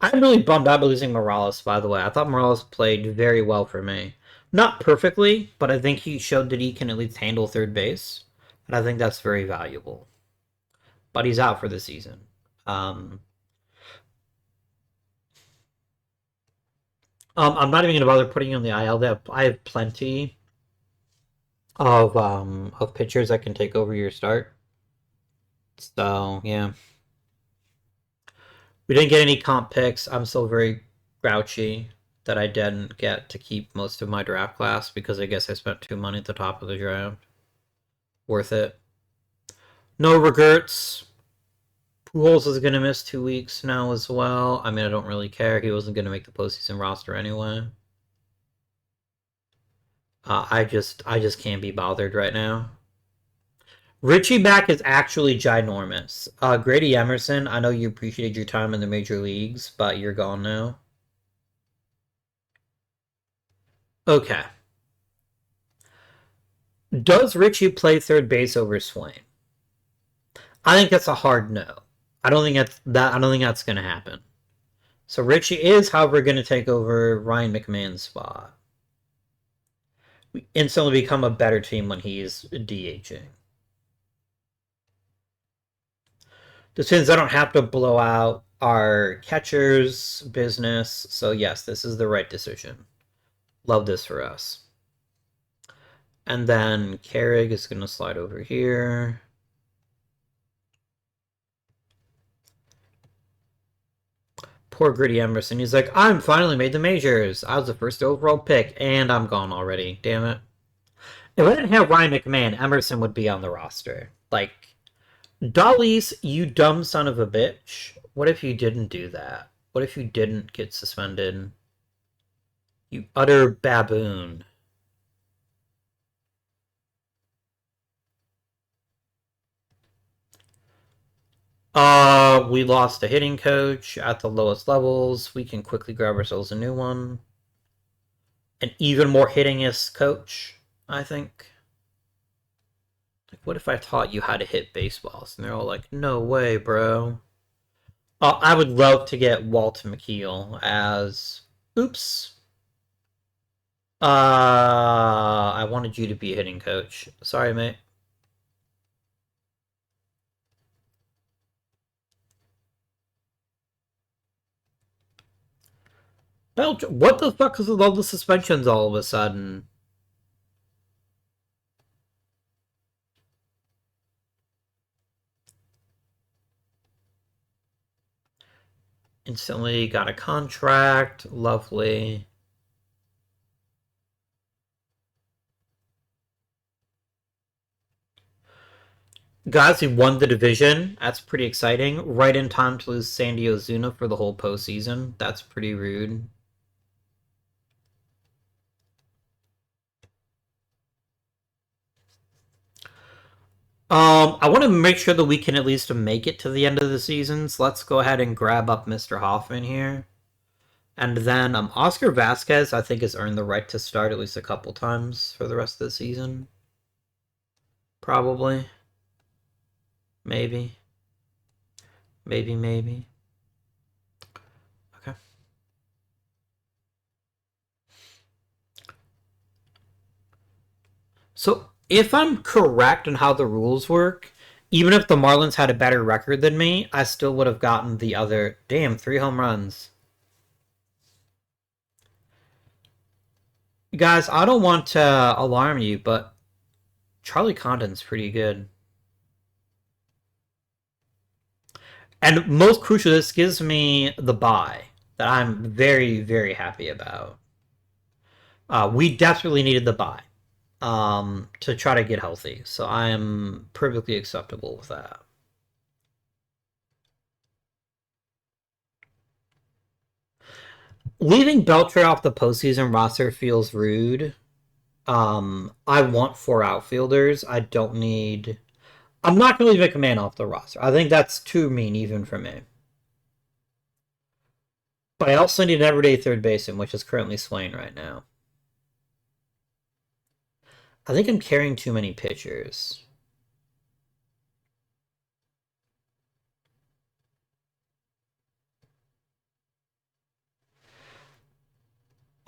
I'm really bummed out by losing Morales, by the way. I thought Morales played very well for me. Not perfectly, but I think he showed that he can at least handle third base. And I think that's very valuable. But he's out for the season. I'm not even going to bother putting him on the IL. I have plenty of pitchers that can take over your start. So, yeah. We didn't get any comp picks. I'm still very grouchy that I didn't get to keep most of my draft class because I guess I spent too money at the top of the draft. Worth it. No regrets. Pujols is going to miss 2 weeks now as well. I mean, I don't really care. He wasn't going to make the postseason roster anyway. I just can't be bothered right now. Richie back is actually ginormous. Grady Emerson, I know you appreciated your time in the major leagues, but you're gone now. Okay. Does Richie play third base over Swain? I think that's a hard no. I don't think that's going to happen. So Richie is, however, going to take over Ryan McMahon's spot. We instantly become a better team when he's DHing. This means I don't have to blow out our catcher's business. So yes, this is the right decision. Love this for us. And then Carrig is going to slide over here. Poor Gritty Emerson. He's like, I'm finally made the majors. I was the first overall pick, and I'm gone already. Damn it. If I didn't have Ryan McMahon, Emerson would be on the roster. Like, Dollies, you dumb son of a bitch. What if you didn't do that? What if you didn't get suspended? You utter baboon. We lost a hitting coach at the lowest levels. We can quickly grab ourselves a new one. An even more hittingest coach, I think. Like, what if I taught you how to hit baseballs? And they're all like, no way, bro. I would love to get Walt McKeel as... Oops. I wanted you to be a hitting coach. Sorry, mate. What the fuck is with all the suspensions all of a sudden? Instantly got a contract. Lovely. Guys, we won the division. That's pretty exciting. Right in time to lose Sandy Ozuna for the whole postseason. That's pretty rude. I want to make sure that we can at least make it to the end of the season. So let's go ahead and grab up Mr. Hoffman here. And then Oscar Vasquez, I think, has earned the right to start at least a couple times for the rest of the season. Probably. Maybe. Maybe. Okay. So, if I'm correct in how the rules work, even if the Marlins had a better record than me, I still would have gotten the other... Damn, 3 home runs. Guys, I don't want to alarm you, but Charlie Condon's pretty good. And most crucial, this gives me the bye that I'm very, very happy about. We desperately needed the bye to try to get healthy, so I am perfectly acceptable with that. Leaving Beltre off the postseason roster feels rude. I want 4 outfielders. I don't need... I'm not going to leave McMahon off the roster. I think that's too mean even for me. But I also need an everyday third baseman, which is currently Swain right now. I think I'm carrying too many pitchers.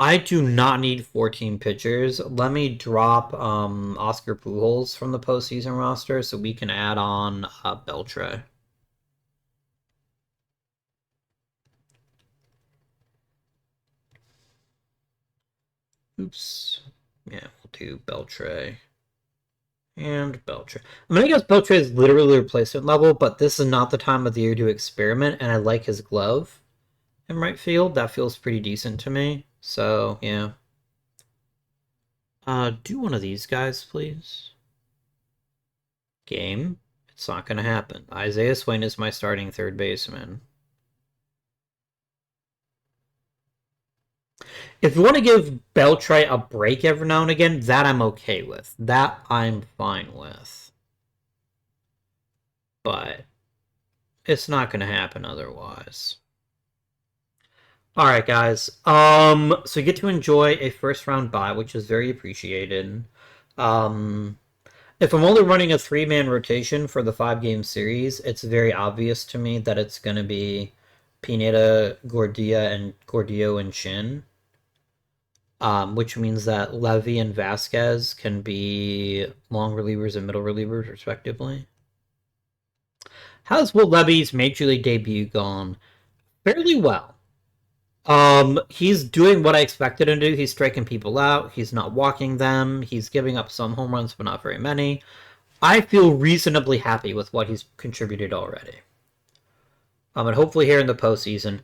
I do not need 14 pitchers. Let me drop Oscar Pujols from the postseason roster so we can add on Beltre. Oops. Yeah, we'll do Beltre. And Beltre. I mean, I guess Beltre is literally replacement level, but this is not the time of the year to experiment, and I like his glove in right field. That feels pretty decent to me. So, yeah. Do one of these guys, please. Game. It's not going to happen. Isaiah Swain is my starting third baseman. If you want to give Beltre a break every now and again, that I'm okay with. That I'm fine with. But it's not going to happen otherwise. All right, guys. So you get to enjoy a first round bye, which is very appreciated. Um, if I'm only running a 3-man rotation for the 5-game series, it's very obvious to me that it's going to be Pineda, Gordillo, and Shin. Which means that Levy and Vasquez can be long relievers and middle relievers, respectively. How's Will Levy's Major League debut gone? Fairly well. He's doing what I expected him to do. He's striking people out. He's not walking them. He's giving up some home runs, but not very many. I feel reasonably happy with what he's contributed already. And hopefully here in the postseason,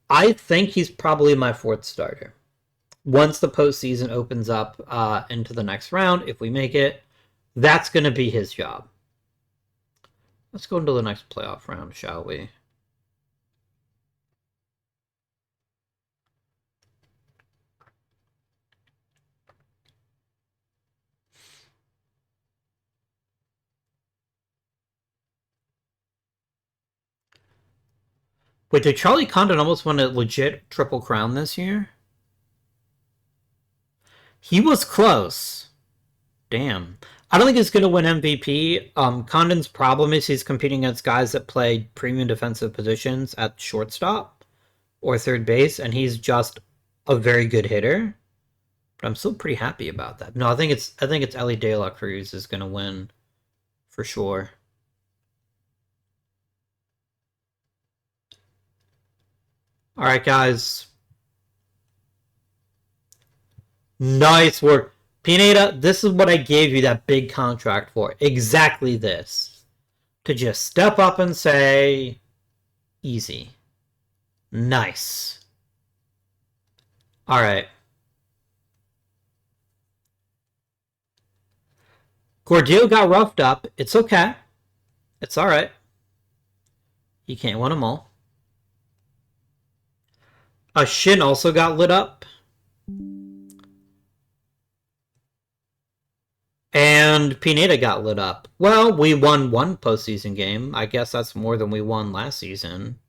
I think he's probably my 4th starter. Once the postseason opens up into the next round, if we make it, that's going to be his job. Let's go into the next playoff round, shall we? Wait, did Charlie Condon almost win a legit Triple Crown this year? He was close. Damn. I don't think he's going to win MVP. Condon's problem is he's competing against guys that play premium defensive positions at shortstop or third base, and he's just a very good hitter. But I'm still pretty happy about that. No, I think it's Ellie De La Cruz is going to win for sure. All right, guys. Nice work. Pineda, this is what I gave you that big contract for. Exactly this. To just step up and say, easy. Nice. All right. Gordillo got roughed up. It's okay. It's all right. You can't win them all. Shin also got lit up. And Pineda got lit up. Well, we won one postseason game. I guess that's more than we won last season.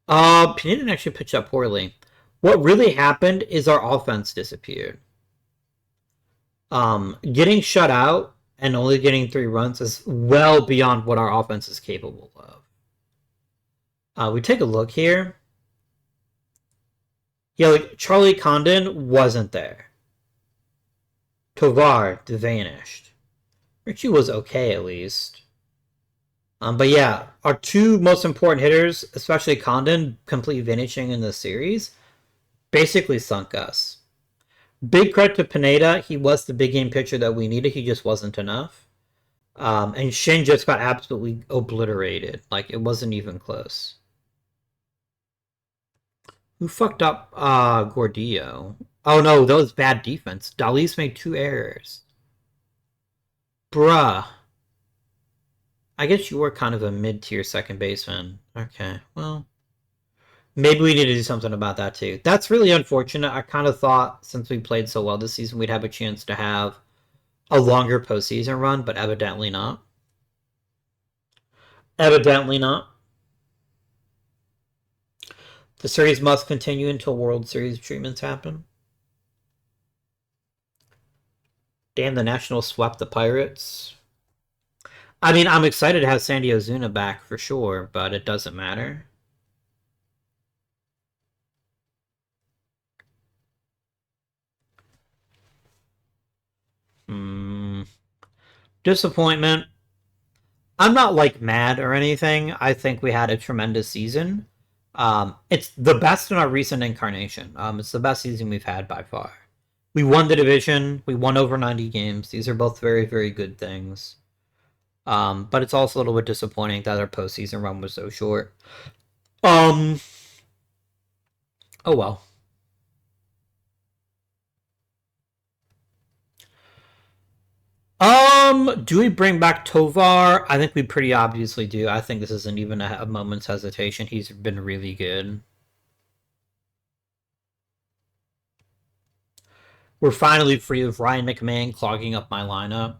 Pineda didn't actually pitch up poorly. What really happened is our offense disappeared. Getting shut out and only getting 3 runs is well beyond what our offense is capable of. We take a look here. Yeah, like Charlie Condon wasn't there. Tovar vanished. Richie was okay at least. But yeah, our 2 most important hitters, especially Condon, complete vanishing in the series, basically sunk us. Big credit to Pineda. He was the big game pitcher that we needed. He just wasn't enough. And Shin just got absolutely obliterated. Like, it wasn't even close. Who fucked up Gordillo? Oh no, that was bad defense. Dalis made 2 errors. Bruh. I guess you were kind of a mid-tier second baseman. Okay, well, maybe we need to do something about that too. That's really unfortunate. I kind of thought since we played so well this season, we'd have a chance to have a longer postseason run, but evidently not. Evidently not. The series must continue until World Series treatments happen. Damn, the Nationals swept the Pirates. I mean, I'm excited to have Sandy Ozuna back for sure, but it doesn't matter. Disappointment. I'm not like mad or anything. I think we had a tremendous season. It's the best in our recent incarnation. It's the best season we've had by far. We won the division. We won over 90 games. These are both very, very good things. But it's also a little bit disappointing that our postseason run was so short. Oh well. Do we bring back Tovar? I think we pretty obviously do. I think this isn't even a moment's hesitation. He's been really good. We're finally free of Ryan McMahon clogging up my lineup.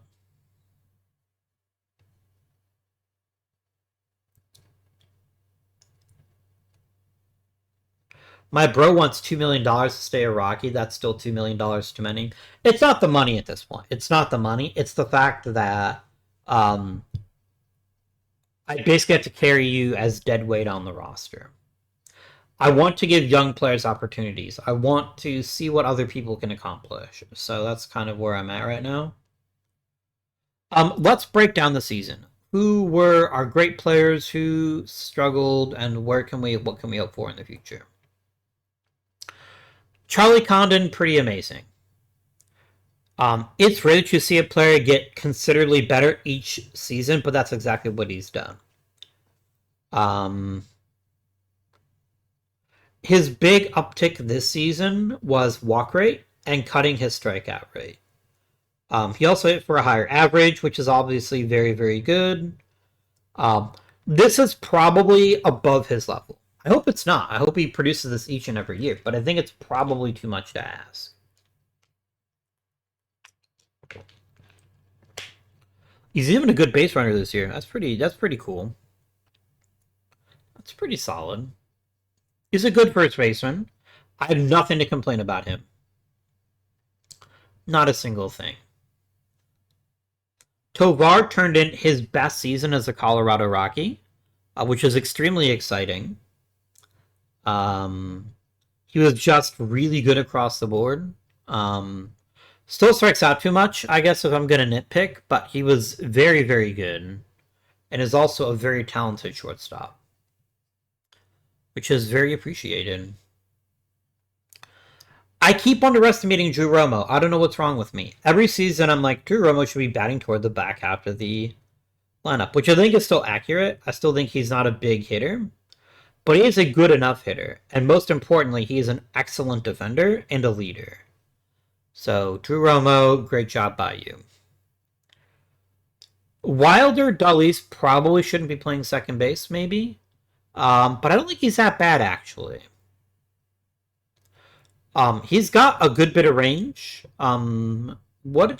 My bro wants $2 million to stay a Rocky. That's still $2 million too many. It's not the money at this point. It's not the money. It's the fact that I basically have to carry you as dead weight on the roster. I want to give young players opportunities. I want to see what other people can accomplish. So that's kind of where I'm at right now. Let's break down the season. Who were our great players? Who struggled? And what can we hope for in the future? Charlie Condon, pretty amazing. It's rare to see a player get considerably better each season, but that's exactly what he's done. His big uptick this season was walk rate and cutting his strikeout rate. He also hit for a higher average, which is obviously very, very good. This is probably above his level. I hope it's not. I hope he produces this each and every year, but I think it's probably too much to ask. He's even a good base runner this year. That's pretty cool. That's pretty solid. He's a good first baseman. I have nothing to complain about him. Not a single thing. Tovar turned in his best season as a Colorado Rocky, which is extremely exciting. He was just really good across the board. Still strikes out too much, I guess, if I'm going to nitpick, but he was very, very good and is also a very talented shortstop, which is very appreciated. I keep underestimating Drew Romo. I don't know what's wrong with me. Every season, I'm like, Drew Romo should be batting toward the back half of the lineup, which I think is still accurate. I still think he's not a big hitter, but he is a good enough hitter. And most importantly, he is an excellent defender and a leader. So, Drew Romo, great job by you. Wilder Dulles probably shouldn't be playing second base, maybe. But I don't think he's that bad, actually. He's got a good bit of range. Where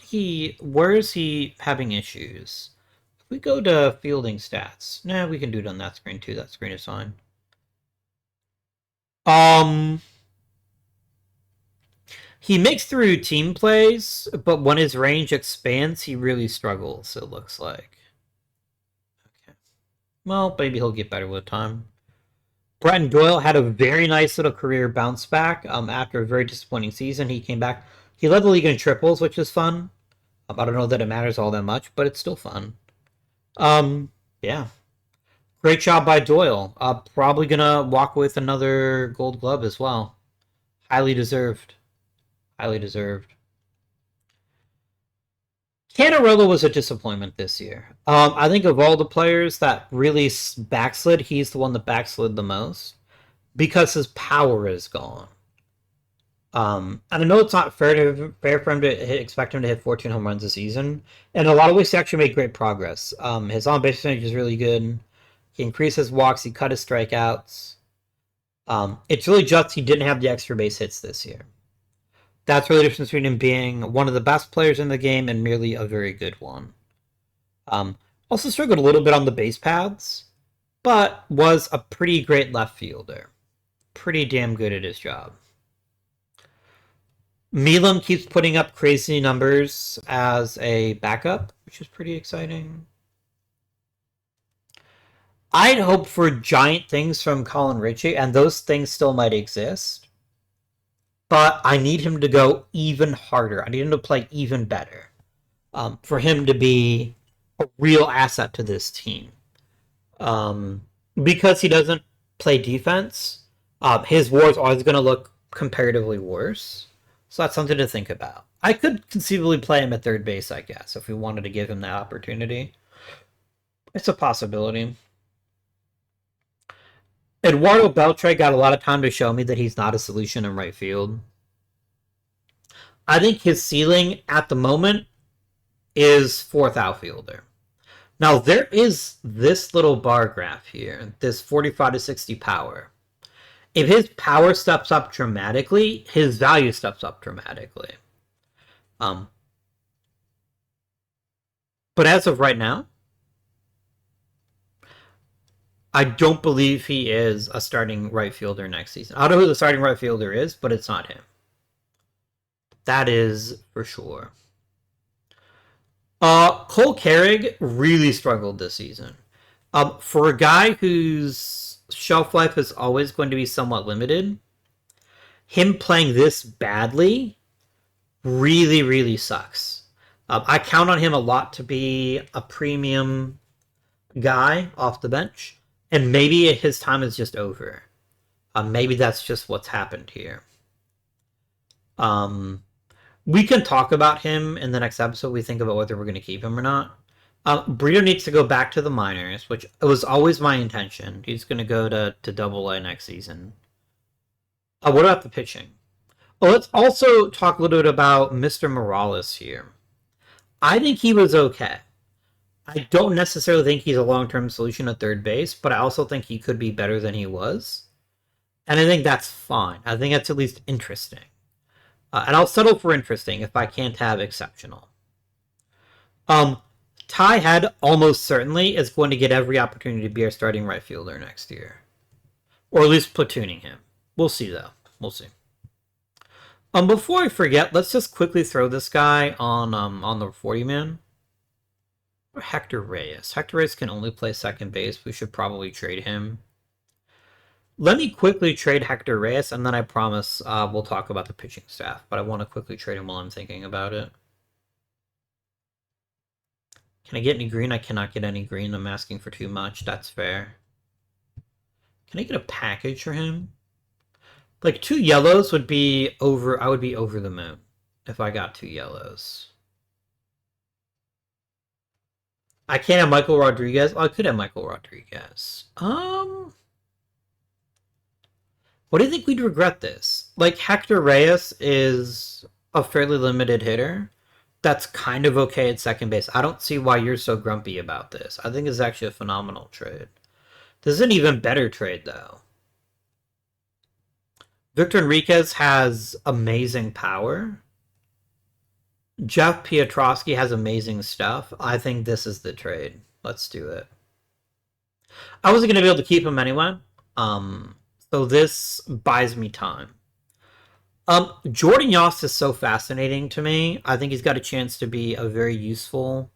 is he having issues? If we go to fielding stats, we can do it on that screen too. That screen is fine. He makes through team plays, but when his range expands, he really struggles, it looks like. Okay. Well, maybe he'll get better with time. Bretton Doyle had a very nice little career bounce back after a very disappointing season. He came back. He led the league in triples, which is fun. I don't know that it matters all that much, but it's still fun. Yeah. Great job by Doyle. Probably going to walk with another gold glove as well. Highly deserved. Highly deserved. Cannarello was a disappointment this year. I think of all the players that really backslid, he's the one that backslid the most because his power is gone. And I know it's not fair for him to expect him to hit 14 home runs a season. In a lot of ways, he actually made great progress. His on-base percentage is really good. He increased his walks. He cut his strikeouts. It's really just he didn't have the extra base hits this year. That's really the difference between him being one of the best players in the game and merely a very good one. Also struggled a little bit on the base paths, but was a pretty great left fielder. Pretty damn good at his job. Milam keeps putting up crazy numbers as a backup, which is pretty exciting. I'd hope for giant things from Colin Ritchie, and those things still might exist. But I need him to go even harder. I need him to play even better for him to be a real asset to this team. Because he doesn't play defense, his WAR is always going to look comparatively worse. So that's something to think about. I could conceivably play him at third base, I guess, if we wanted to give him that opportunity. It's a possibility. Eduardo Beltre got a lot of time to show me that he's not a solution in right field. I think his ceiling at the moment is fourth outfielder. Now, there is this little bar graph here, this 45 to 60 power. If his power steps up dramatically, his value steps up dramatically. But as of right now, I don't believe he is a starting right fielder next season. I don't know who the starting right fielder is, but it's not him. That is for sure. Cole Carrig really struggled this season. For a guy whose shelf life is always going to be somewhat limited, him playing this badly really, really sucks. I count on him a lot to be a premium guy off the bench, and maybe his time is just over. Maybe that's just what's happened here. We can talk about him in the next episode. We think about whether we're going to keep him or not. Brito needs to go back to the minors, which was always my intention. He's going to go to Double A next season. What about the pitching? Let's also talk a little bit about Mr. Morales here. I think he was okay. I don't necessarily think he's a long-term solution at third base, but I also think he could be better than he was. And I think that's fine. I think that's at least interesting. And I'll settle for interesting if I can't have exceptional. Ty Head almost certainly is going to get every opportunity to be our starting right fielder next year. Or at least platooning him. We'll see, though. We'll see. Before I forget, let's just quickly throw this guy on the 40-man. Hector Reyes. Hector Reyes can only play second base. We should probably trade him. Let me quickly trade Hector Reyes, and then I promise we'll talk about the pitching staff. But I want to quickly trade him while I'm thinking about it. Can I get any green? I cannot get any green. I'm asking for too much. That's fair. Can I get a package for him? Like 2 yellows would be over. I would be over the moon if I got 2 yellows. I can't have Michael Rodriguez. Oh, I could have Michael Rodriguez. What do you think we'd regret this? Like, Hector Reyes is a fairly limited hitter. That's kind of okay at second base. I don't see why you're so grumpy about this. I think it's actually a phenomenal trade. This is an even better trade, though. Victor Enriquez has amazing power. Jeff Pietrowski has amazing stuff. I think this is the trade. Let's do it. I wasn't going to be able to keep him anyway. So this buys me time. Jordan Yost is so fascinating to me. I think he's got a chance to be a very useful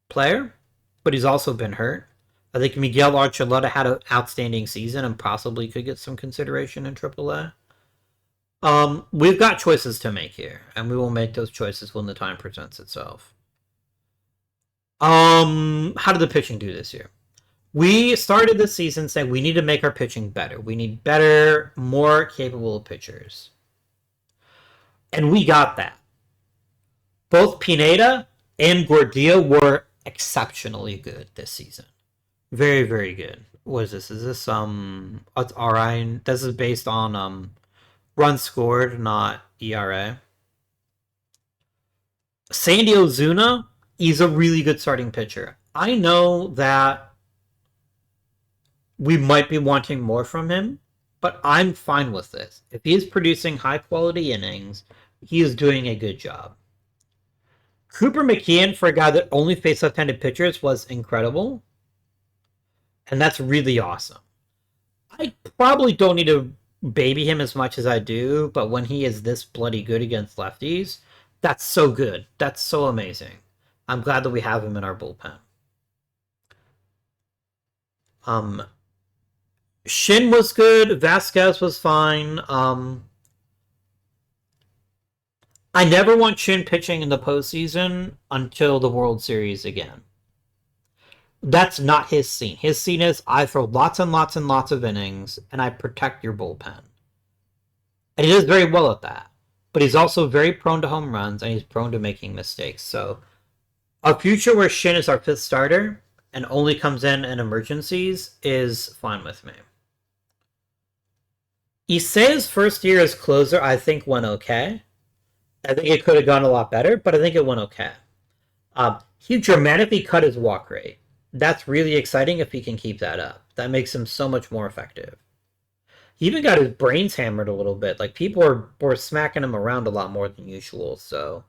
player, but he's also been hurt. I think Miguel Archuleta had an outstanding season and possibly could get some consideration in AAA. We've got choices to make here, and we will make those choices when the time presents itself. How did the pitching do this year? We started the season saying we need to make our pitching better. We need better, more capable pitchers. And we got that. Both Pineda and Gordillo were exceptionally good this season. Very, very good. What is this? Is this what's RI? This is based on runs scored, not ERA. Sandy Ozuna, he's a really good starting pitcher. I know that we might be wanting more from him, but I'm fine with this. If he is producing high-quality innings, he is doing a good job. Cooper McKeon, for a guy that only faced left-handed pitchers, was incredible. And that's really awesome. I probably don't need to baby him as much as I do, but when he is this bloody good against lefties, that's so good. That's so amazing. I'm glad that we have him in our bullpen. Shin was good. Vasquez was fine. I never want Shin pitching in the postseason until the World Series again. That's not his scene. His scene is I throw lots and lots and lots of innings, and I protect your bullpen. And he does very well at that. But he's also very prone to home runs, and he's prone to making mistakes. So a future where Shin is our 5th starter and only comes in emergencies is fine with me. Isai's first year as closer, I think, went okay. I think it could have gone a lot better, but I think it went okay. He dramatically cut his walk rate. That's really exciting if he can keep that up. That makes him so much more effective. He even got his brains hammered a little bit. Like, people were smacking him around a lot more than usual, so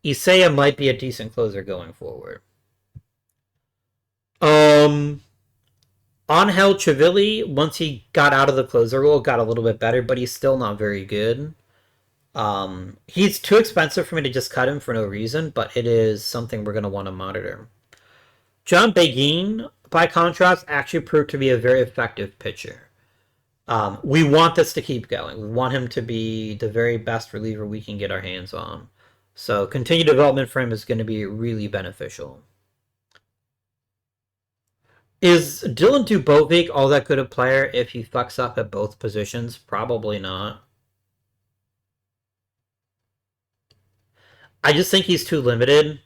Isaiah might be a decent closer going forward. Angel Chivilli, once he got out of the closer role, got a little bit better, but he's still not very good. He's too expensive for me to just cut him for no reason, but it is something we're going to want to monitor. John Beguin, by contrast, actually proved to be a very effective pitcher. We want this to keep going. We want him to be the very best reliever we can get our hands on. So continued development for him is going to be really beneficial. Is Dylan Dubovik all that good a player if he fucks up at both positions? Probably not. I just think he's too limited.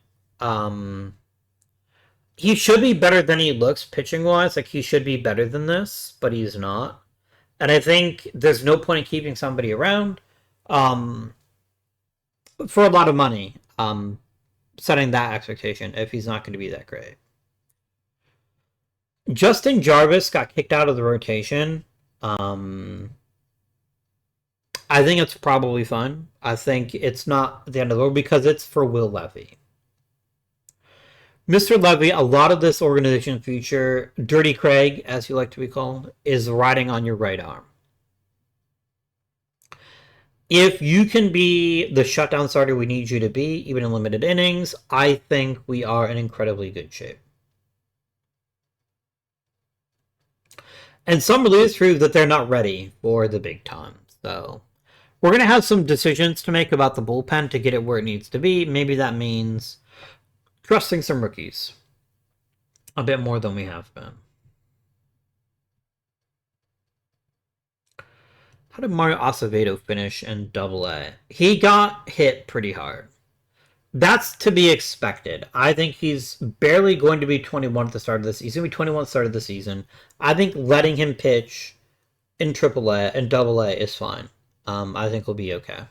He should be better than he looks pitching wise. Like, he should be better than this, but he's not. And I think there's no point in keeping somebody around for a lot of money, setting that expectation if he's not going to be that great. Justin Jarvis got kicked out of the rotation. I think it's probably fine. I think it's not the end of the world because it's for Will Levy. Mr. Levy, a lot of this organization future, Dirty Craig, as you like to be called, is riding on your right arm. If you can be the shutdown starter we need you to be, even in limited innings, I think we are in incredibly good shape. And some relievers prove that they're not ready for the big time. So we're going to have some decisions to make about the bullpen to get it where it needs to be. Maybe that means trusting some rookies a bit more than we have been. How did Mario Acevedo finish in Double-A? He got hit pretty hard. That's to be expected. I think he's barely going to be 21 at the start of this. He's going to be 21 at the start of the season. I think letting him pitch in AAA and Double-A is fine. I think he'll be okay.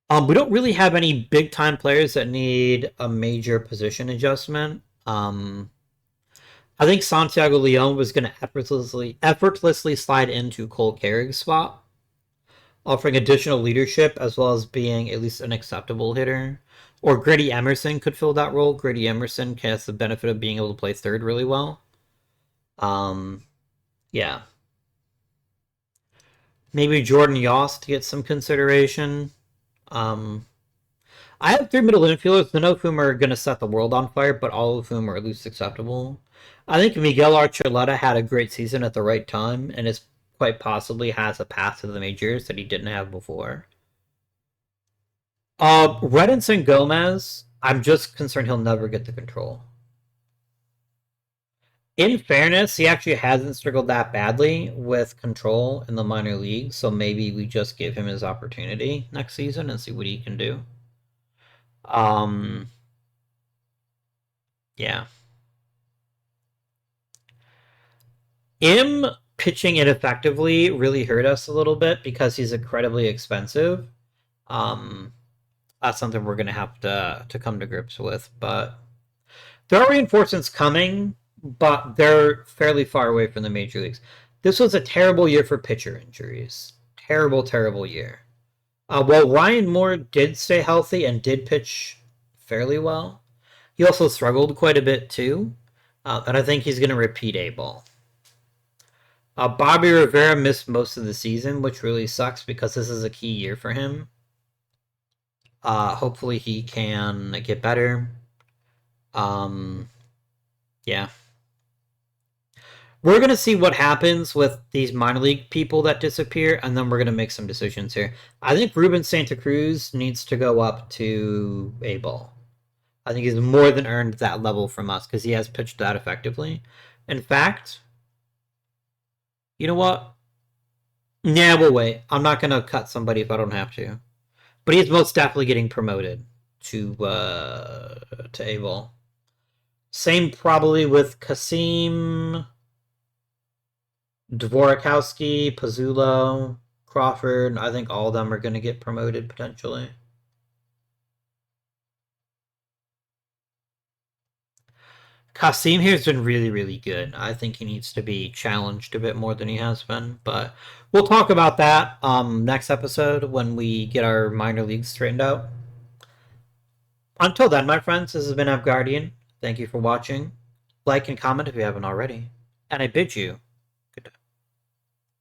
We don't really have any big-time players that need a major position adjustment. I think Santiago Leon was going to effortlessly slide into Cole Carrick's spot, offering additional leadership as well as being at least an acceptable hitter. Or Grady Emerson could fill that role. Grady Emerson has the benefit of being able to play third really well. Yeah. Maybe Jordan Yost to get some consideration. I have 3 middle infielders, none of whom are going to set the world on fire, but all of whom are at least acceptable. I think Miguel Archuleta had a great season at the right time, and is quite possibly has a path to the majors that he didn't have before. Redinson Gomez, I'm just concerned he'll never get the control. In fairness, he actually hasn't struggled that badly with control in the minor leagues, so maybe we just give him his opportunity next season and see what he can do. Yeah. Him pitching ineffectively really hurt us a little bit because he's incredibly expensive. That's something we're going to have to come to grips with, but there are reinforcements coming, but they're fairly far away from the major leagues. This was a terrible year for pitcher injuries. Terrible, terrible year. While Ryan Moore did stay healthy and did pitch fairly well, he also struggled quite a bit too, and I think he's going to repeat A-ball. Bobby Rivera missed most of the season, which really sucks because this is a key year for him. Hopefully he can get better. Yeah. We're going to see what happens with these minor league people that disappear, and then we're going to make some decisions here. I think Ruben Santa Cruz needs to go up to A-ball. I think he's more than earned that level from us because he has pitched that effectively. In fact, you know what? Yeah, we'll wait. I'm not going to cut somebody if I don't have to. But he's most definitely getting promoted to A-ball. Same probably with Kasim, Dvorakowski, Pazzulo, Crawford. I think all of them are going to get promoted potentially. Kasim here has been really, really good. I think he needs to be challenged a bit more than he has been. But we'll talk about that next episode when we get our minor leagues straightened out. Until then, my friends, this has been Guardian. Thank you for watching. like and comment if you haven't already. And I bid you